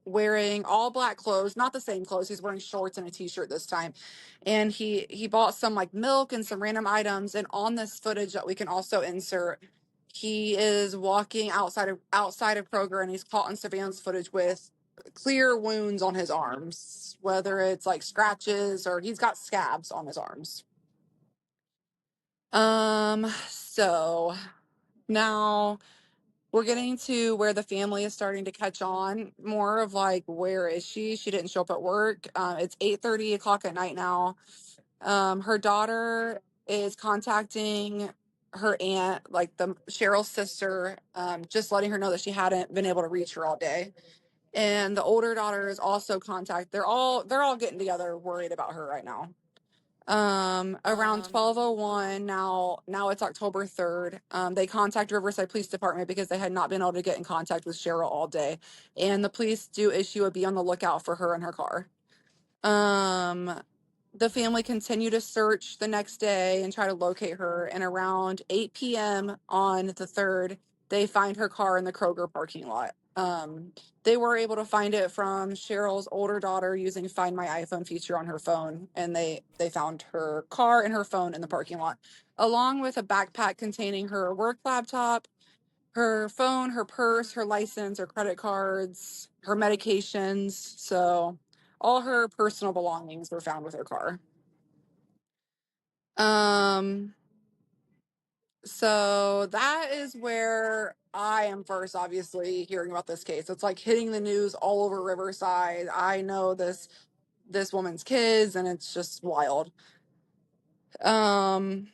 wearing all black clothes, not the same clothes. He's wearing shorts and a t-shirt this time. And he bought some like milk and some random items. And on this footage that we can also insert, he is walking outside of Kroger, and he's caught on surveillance footage with clear wounds on his arms, whether it's like scratches or he's got scabs on his arms. So now we're getting to where the family is starting to catch on more of like, where is she? She didn't show up at work. It's 8:30 o'clock at night now. Her daughter is contacting her aunt, like the Cheryl's sister, just letting her know that she hadn't been able to reach her all day. And the older daughter is also they're all getting together, worried about her right now. Around 12:01, now it's October 3rd. They contact Riverside Police Department because they had not been able to get in contact with Cheryl all day, and the police do issue a be on the lookout for her and her car. The family continued to search the next day and try to locate her, and around 8 p.m. on the 3rd, they find her car in the Kroger parking lot. They were able to find it from Cheryl's older daughter using Find My iPhone feature on her phone, and they found her car and her phone in the parking lot, along with a backpack containing her work laptop, her phone, her purse, her license, her credit cards, her medications. So all her personal belongings were found with her car. So that is where I am first, obviously, hearing about this case. It's like hitting the news all over Riverside. I know this woman's kids, and it's just wild. And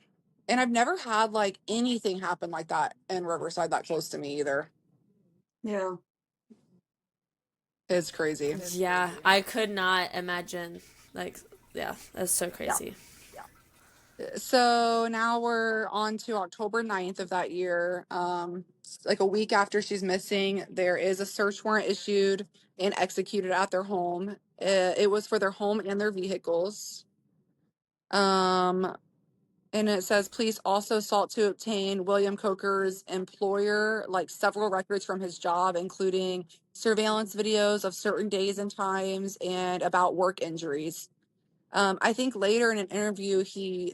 I've never had like anything happen like that in Riverside that close to me either. Yeah. It's crazy. Yeah, I could not imagine. Like, yeah, that's so crazy. So now we're on to October 9th of that year. Like a week after she's missing, there is a search warrant issued and executed at their home. It was for their home and their vehicles. And it says police also sought to obtain William Coker's employer, like several records from his job, including surveillance videos of certain days and times and about work injuries. I think later in an interview,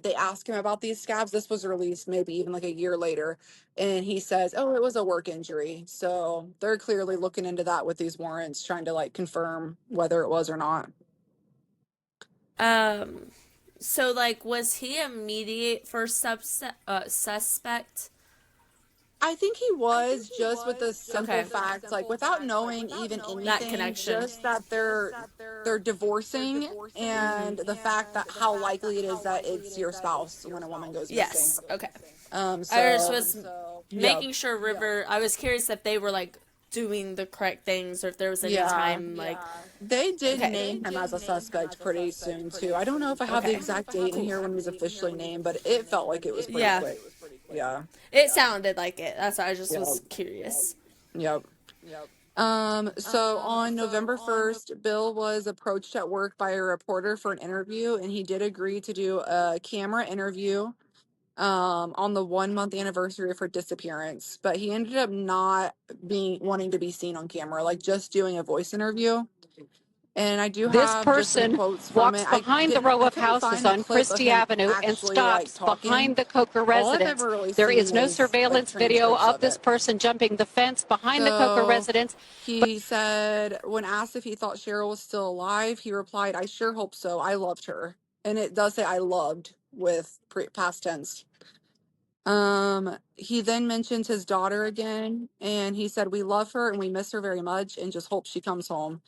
they asked him about these scabs. This was released maybe even like a year later, and he says, "Oh, it was a work injury." So they're clearly looking into that with these warrants, trying to like confirm whether it was or not. So like, was he immediate first suspect? I think he was, just with the simple Okay. fact, like without knowing even That anything, connection. just that they're divorcing, and the fact that how likely it is that it's your spouse when a woman goes missing. Yes. Okay. So I just was yeah. making sure River. I was curious if they were like doing the correct things, or if there was any time like They did Okay. name him as a suspect pretty soon too. I don't know if I have the Okay. exact date in here when he was officially named, but it felt like it was pretty Yeah. quick. Yeah. It sounded like it. That's why I just was curious. Yep. So on November 1st, Bill was approached at work by a reporter for an interview, and he did agree to do a camera interview on the 1-month anniversary of her disappearance, but he ended up not wanting to be seen on camera, like just doing a voice interview. And I do This have just some person quotes from walks it. behind the row I of couldn't houses find the on clip of Christie him Avenue and actually like stops talking. behind the Coker All I've residence. ever really There is seen no is like surveillance video transcripts of this it. person jumping the fence behind the Coker So residence. he said, when asked if he thought Cheryl was still alive, he replied, "I sure hope so. I loved her." And it does say "I loved" with past tense. He then mentions his daughter again, and he said, "We love her and we miss her very much and just hope she comes home."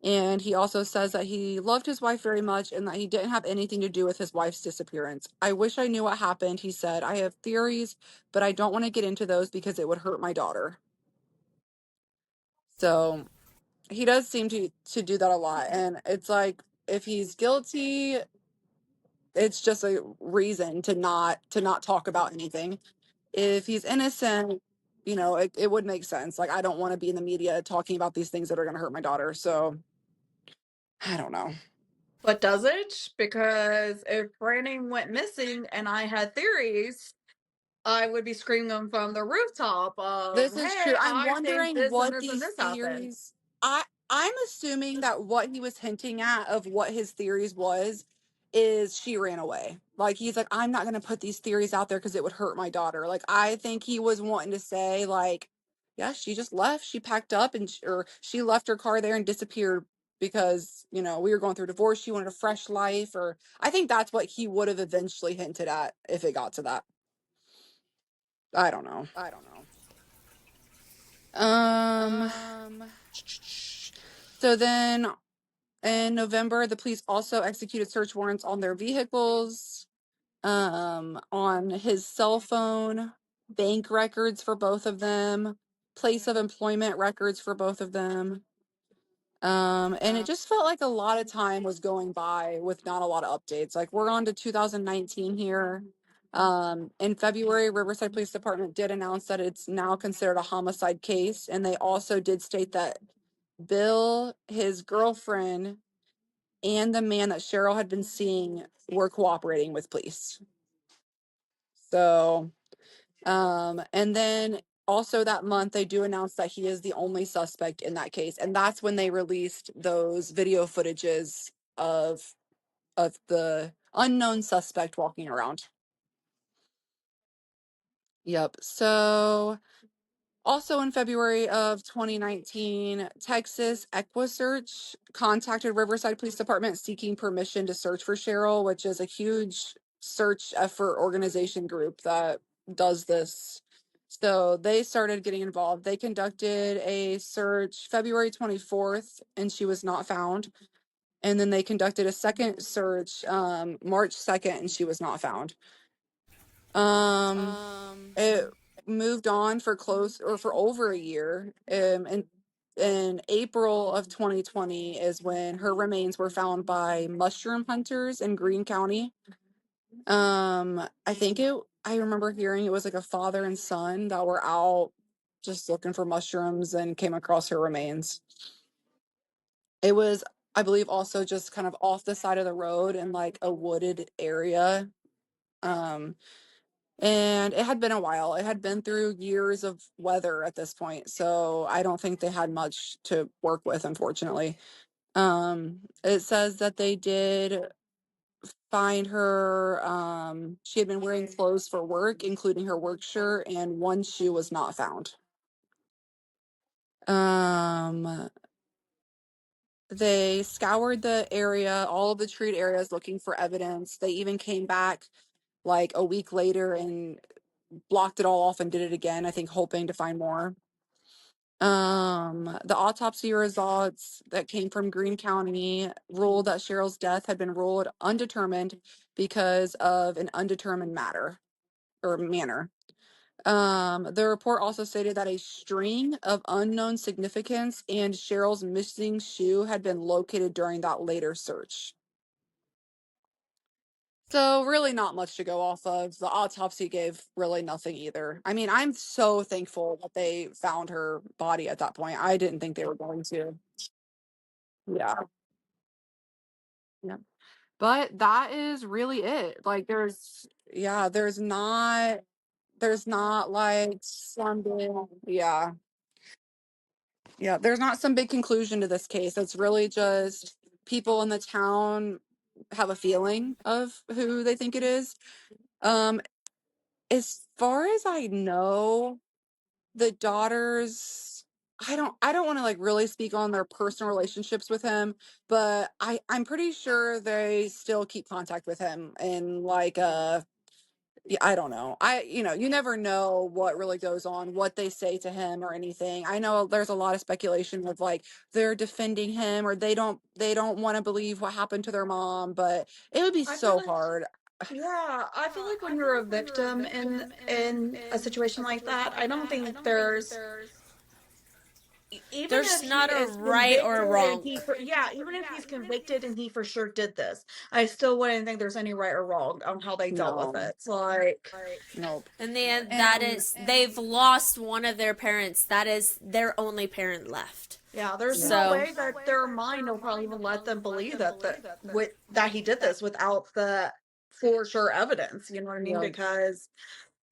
And he also says that he loved his wife very much and that he didn't have anything to do with his wife's disappearance. I wish I knew what happened, he said. I have theories, but I don't want to get into those because it would hurt my daughter. So he does seem to do that a lot. And it's like, if he's guilty, it's just a reason to not talk about anything. If he's innocent, it would make sense. Like, I don't want to be in the media talking about these things that are going to hurt my daughter. So I don't know. But does it? Because if Brandon went missing and I had theories, I would be screaming them from the rooftop of, This is true. hey, I'm I think wondering this and what this and these this happened. theories. I'm assuming that what he was hinting at of what his theories was is she ran away. Like, he's like, I'm not going to put these theories out there because it would hurt my daughter. Like, I think he was wanting to say, like, yeah, she just left. She packed up or she left her car there and disappeared because, we were going through divorce. She wanted a fresh life. Or I think that's what he would have eventually hinted at if it got to that. I don't know. So then in November, the police also executed search warrants on their vehicles, on his cell phone, bank records for both of them, place of employment records for both of them. And it just felt like a lot of time was going by with not a lot of updates. Like, we're on to 2019 here. In February, Riverside Police Department did announce that it's now considered a homicide case. And they also did state that Bill, his girlfriend, and the man that Cheryl had been seeing were cooperating with police. So, and then also that month, they do announce that he is the only suspect in that case. And that's when they released those video footages of the unknown suspect walking around. Yep. So also in February of 2019, Texas EquiSearch contacted Riverside Police Department seeking permission to search for Cheryl, which is a huge search effort organization group that does this. So they started getting involved. They conducted a search February 24th, and she was not found. And then they conducted a second search March 2nd, and she was not found. It moved on for over a year. And in April of 2020 is when her remains were found by mushroom hunters in Greene County. I remember hearing it was like a father and son that were out just looking for mushrooms and came across her remains. It was, I believe, also just kind of off the side of the road in like a wooded area. And it had been a while. It had been through years of weather at this point, so I don't think they had much to work with, unfortunately. It says that they did find her. She had been wearing clothes for work, including her work shirt, and one shoe was not found. They scoured the area, all of the treat areas, looking for evidence. They even came back like a week later and blocked it all off and did it again, I think hoping to find more. The autopsy results that came from Greene County ruled that Cheryl's death had been ruled undetermined because of an undetermined matter or manner. The report also stated that a string of unknown significance and Cheryl's missing shoe had been located during that later search. So really not much to go off of. The autopsy gave really nothing either. I mean, I'm so thankful that they found her body at that point. I didn't think they were going to. Yeah. Yeah. But that is really it. Like, there's not like some big, yeah. Yeah, there's not some big conclusion to this case. It's really just people in the town have a feeling of who they think it is. Um, as far as I know, the daughters, I don't want to like really speak on their personal relationships with him, but I'm pretty sure they still keep contact with him and like yeah, I don't know. You never know what really goes on, what they say to him or anything. I know there's a lot of speculation of like they're defending him or they don't want to believe what happened to their mom, but it would be I feel so like, hard. yeah, I feel like when you're a victim in a situation like that, I don't think there's even There's if he not a is right or a convicted and wrong. yeah, even if he's convicted and he for sure did this, I still wouldn't think there's any right or wrong on how they dealt with No, it. It's like, nope. In the end, that And is, they've lost one of their parents. That is their only parent left. yeah, there's no So, way that their mind will probably even let them believe that he did this without the for sure evidence. You know what I mean? yeah, Because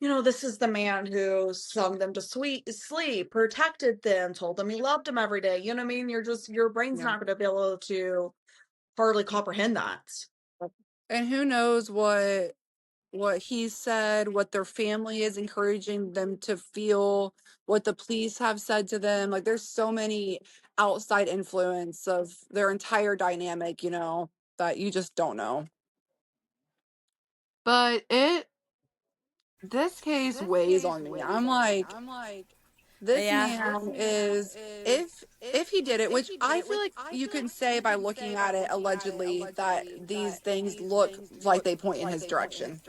this is the man who sung them to sleep, protected them, told them he loved them every day. You know what I mean? Your brain's yeah. not going to be able to hardly comprehend that. And who knows what he said, what their family is encouraging them to feel, what the police have said to them. Like there's so many outside influence of their entire dynamic, that you just don't know. But this case weighs on me. I'm like, this yeah. man is if he did it, which I feel like you can say by looking at it allegedly that these things look like they point in his direction.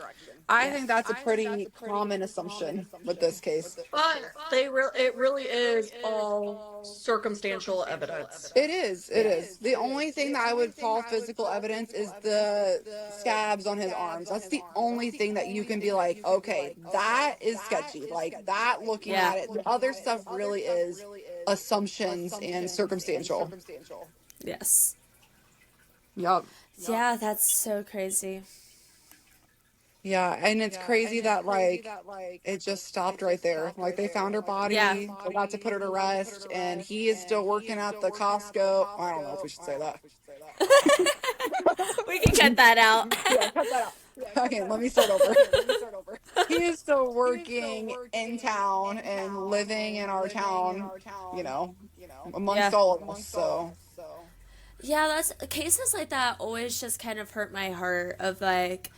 I think that's a pretty common assumption with this case. But it really is all circumstantial evidence. It is. The only thing that I would call physical evidence is the scabs on his arms. That's the only thing that you can be like, okay, that is sketchy. Like that looking Yeah. at it. The other stuff really is assumptions and circumstantial. Yes. Yup. Yeah, that's so crazy. Yeah, and it's crazy that like it just stopped right there. Like they found her Yeah. body, they got to put her to rest, and he is still working at the Costco. I don't know if we should say that. We can cut that out. Yeah, cut that out. Okay, let me start over. He is still working in town and living in our town, you know, Yeah. amongst all of us. So, Yeah, that's cases like that always just kind of hurt my heart of like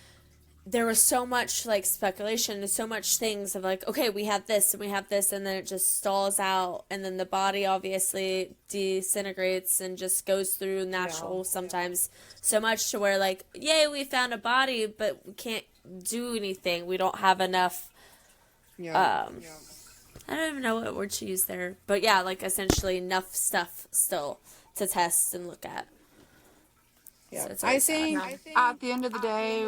there was so much like speculation and so much things of like, okay, we have this and we have this, and then it just stalls out, and then the body obviously disintegrates and just goes through natural sometimes so much to where like, yay, we found a body, but we can't do anything. We don't have enough. yeah. I don't even know what word to use there, but yeah, like essentially enough stuff still to test and look at. Yeah, So it's I always sad. think at the end of the day,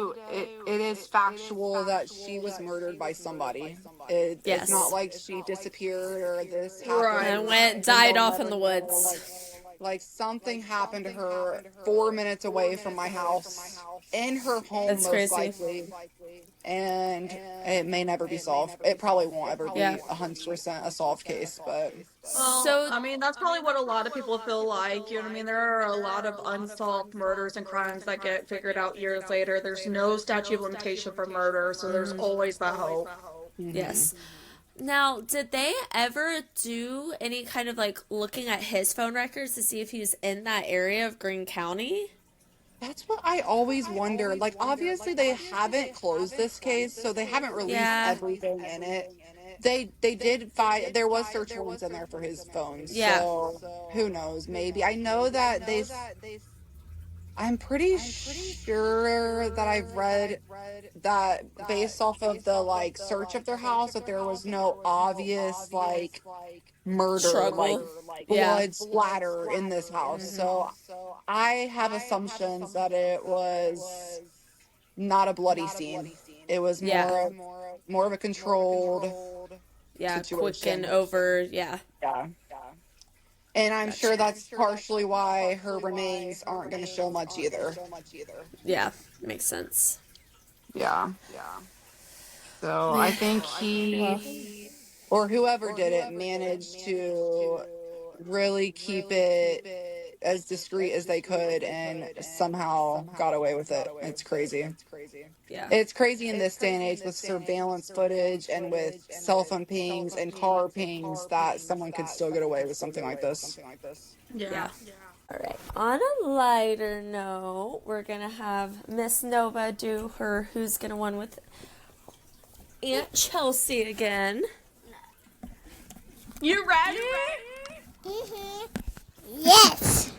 it is factual that she was murdered by somebody. It's not Yes. like she disappeared or this Right. happened And went, and died they'll off in never the know. woods. Like something happened to her 4 minutes away from my house, in her home That's most crazy. likely, and it may never be solved. It probably won't ever Yeah. be 100% a solved case, but Well, So I mean, that's probably what a lot of people feel like. You know what I mean? There are a lot of unsolved murders and crimes that get figured out years later. There's no statute of limitation for murder, so there's always that hope. yes. Now, did they ever do any kind of like looking at his phone records to see if he was in that area of Greene County? that's what I always wonder. Like, obviously, they haven't closed this case, so they haven't released Yeah. everything in it. They did find there was search warrants in there for his phone, Yeah. so who knows? Maybe I know that I'm pretty sure that I've read that based off of the like search of their house that there was no obvious like murder, like Struggle. Yeah. blood splatter in this house. So I have assumptions that it was not a bloody scene. It was Yeah. more of a controlled Yeah. Quick and situation. over. Yeah. Yeah. And I'm sure Gotcha. that's partially why her remains aren't going to show much either. Yeah. Makes sense. Yeah. So I Man. think Well, he or whoever did it managed to really keep it as discreet as they could and somehow got away with it. It's crazy. yeah. It's crazy in this day and age with surveillance footage and with cell phone pings and car pings that someone could still get away with something like this. Yeah. All right. On a lighter note, we're gonna have Miss Nova do her "Who's Gonna Win with Aunt Chelsea again. You ready? Yes.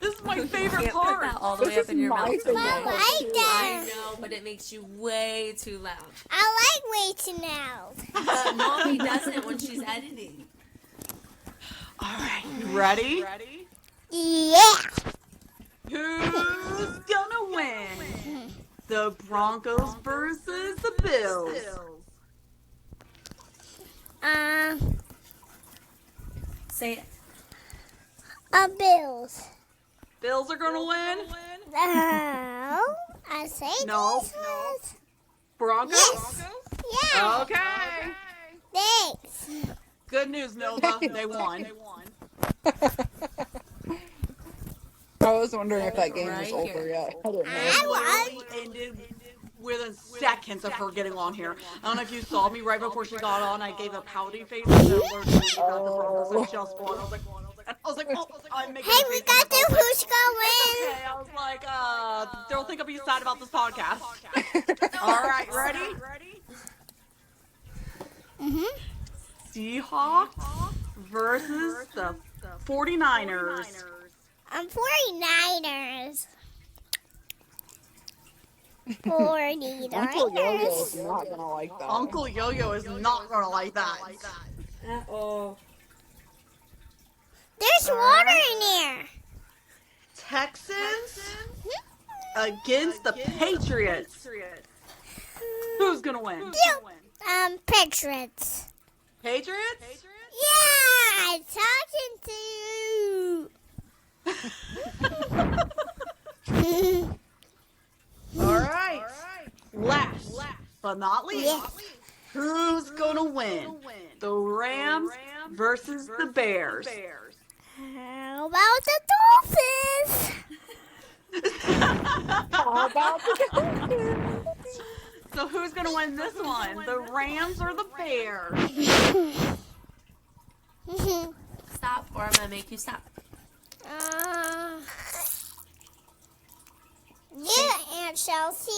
This is my favorite Can't put part. that all the way This up is in your my mouth. favorite I part, like too. that. I know, but it makes you way too loud. I like waiting now. But Mommy doesn't when she's editing. All right, you ready? Yeah. Who's gonna win? The Broncos versus the Bills. Say it. Bills. Bills are gonna win? No. I say No. this was. Broncos? Yes. Yeah. Okay. Thanks. Good news, Nova. They won. I was wondering if that game was Right over here. yet. I didn't know. I Literally ended within seconds of her getting on here. I don't know if you saw me right before she got on. I gave a pouty face and then alerted me that the Broncos had just won. I was like, oh, I'm making Hey, a we face. got the who's going. Okay, I was like, don't think I'll be sad about this podcast. All right, ready? Seahawks versus the 49ers. I'm 49ers. 49ers. Uncle Yo-Yo is not gonna like that. Uncle Yo-Yo is not gonna like that. Uh-oh. There's water in there. Texans against the Patriots. Who's gonna win? Patriots. Patriots? Yeah, I'm talking to you. All right. Last but not least, Yes. who's gonna win? The Rams versus the Bears. How about the Dolphins? How about the So who's gonna win this one? The Rams or the Bears? Stop, or I'm gonna make you stop. Yeah, Aunt Chelsea.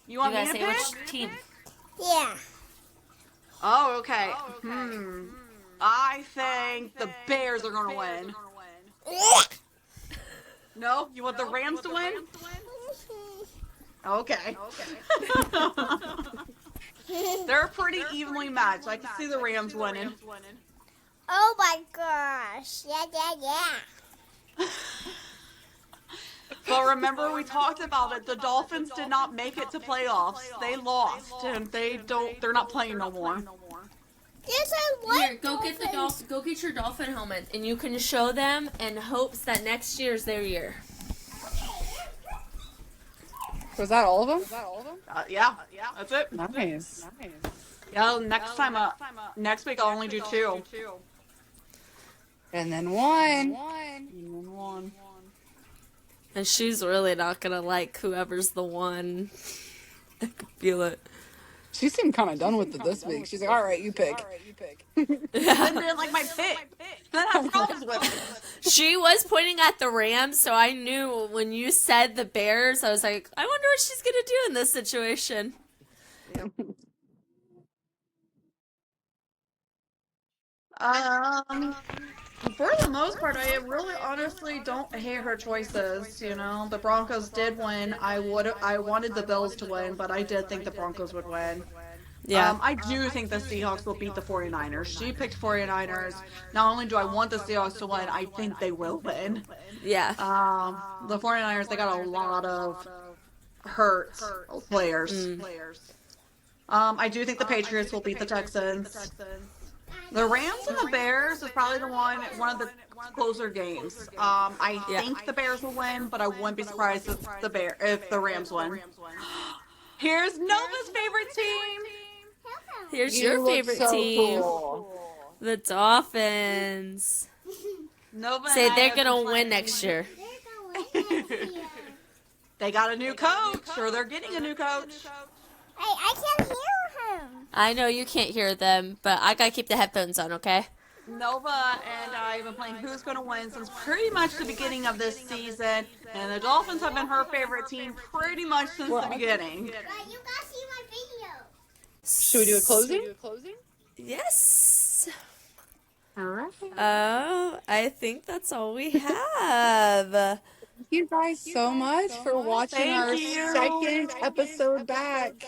You You want me gotta to say pick? which team. Yeah. Oh, okay. I think the Bears are gonna win. No? You want the Rams to win? Okay. They're pretty evenly matched. I can see the Rams winning. Oh my gosh. Yeah. But remember, we talked about it. The Dolphins did not make it to playoffs. They lost, and they're not playing no more. Yes, I like Here, go get the dolphin. Go get your dolphin helmet, and you can show them in hopes that next year's their year. Was that all of them? Yeah, that's it. Nice. Yeah, next week I'll only do 2. And then one. One. And she's really not gonna like whoever's the one. I can feel it. She seemed kind of done with it this week. She's like, all right, you pick. I didn't like my pick. Then I have problems with it. She was pointing at the Rams, so I knew when you said the Bears, I was like, I wonder what she's gonna do in this situation. For the most part, I really honestly don't hate her choices. You know, the Broncos did win. I wanted the Bills to win, but I did think the Broncos would win. Yeah. I do think the Seahawks will beat the 49ers. She picked 49ers. Not only do I want the Seahawks to win, I think they will win. Yeah. The 49ers, they got a lot of hurt players. I do think the Patriots will beat the Texans. The Rams and the Bears is probably one of the closer games. I think the Bears will win, but I wouldn't be surprised if the Rams win. Here's Nova's favorite team. Here's You your look favorite so team. cool. The Dolphins. Nova Say and I they're have gonna been win playing- next year. They got a new coach, or they're getting a new coach. Hey, I can't hear him. I know you can't hear them, but I gotta keep the headphones on, okay? Nova and I have been playing Who's Gonna Win since pretty much the beginning of this season, and the Dolphins have been her favorite team pretty much since the beginning. But you guys see my video. Should we do a closing? Yes. All right. I think that's all we have. Thank you guys so much for watching Thank our you. second episode back.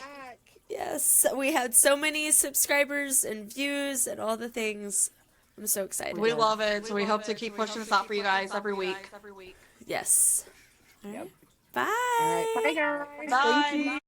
Yes, we had so many subscribers and views and all the things. I'm so excited. We love it. We hope to keep pushing this out for you guys every week. Yes. All right. Yep. Bye. All right. Bye, guys. Thank you. Bye.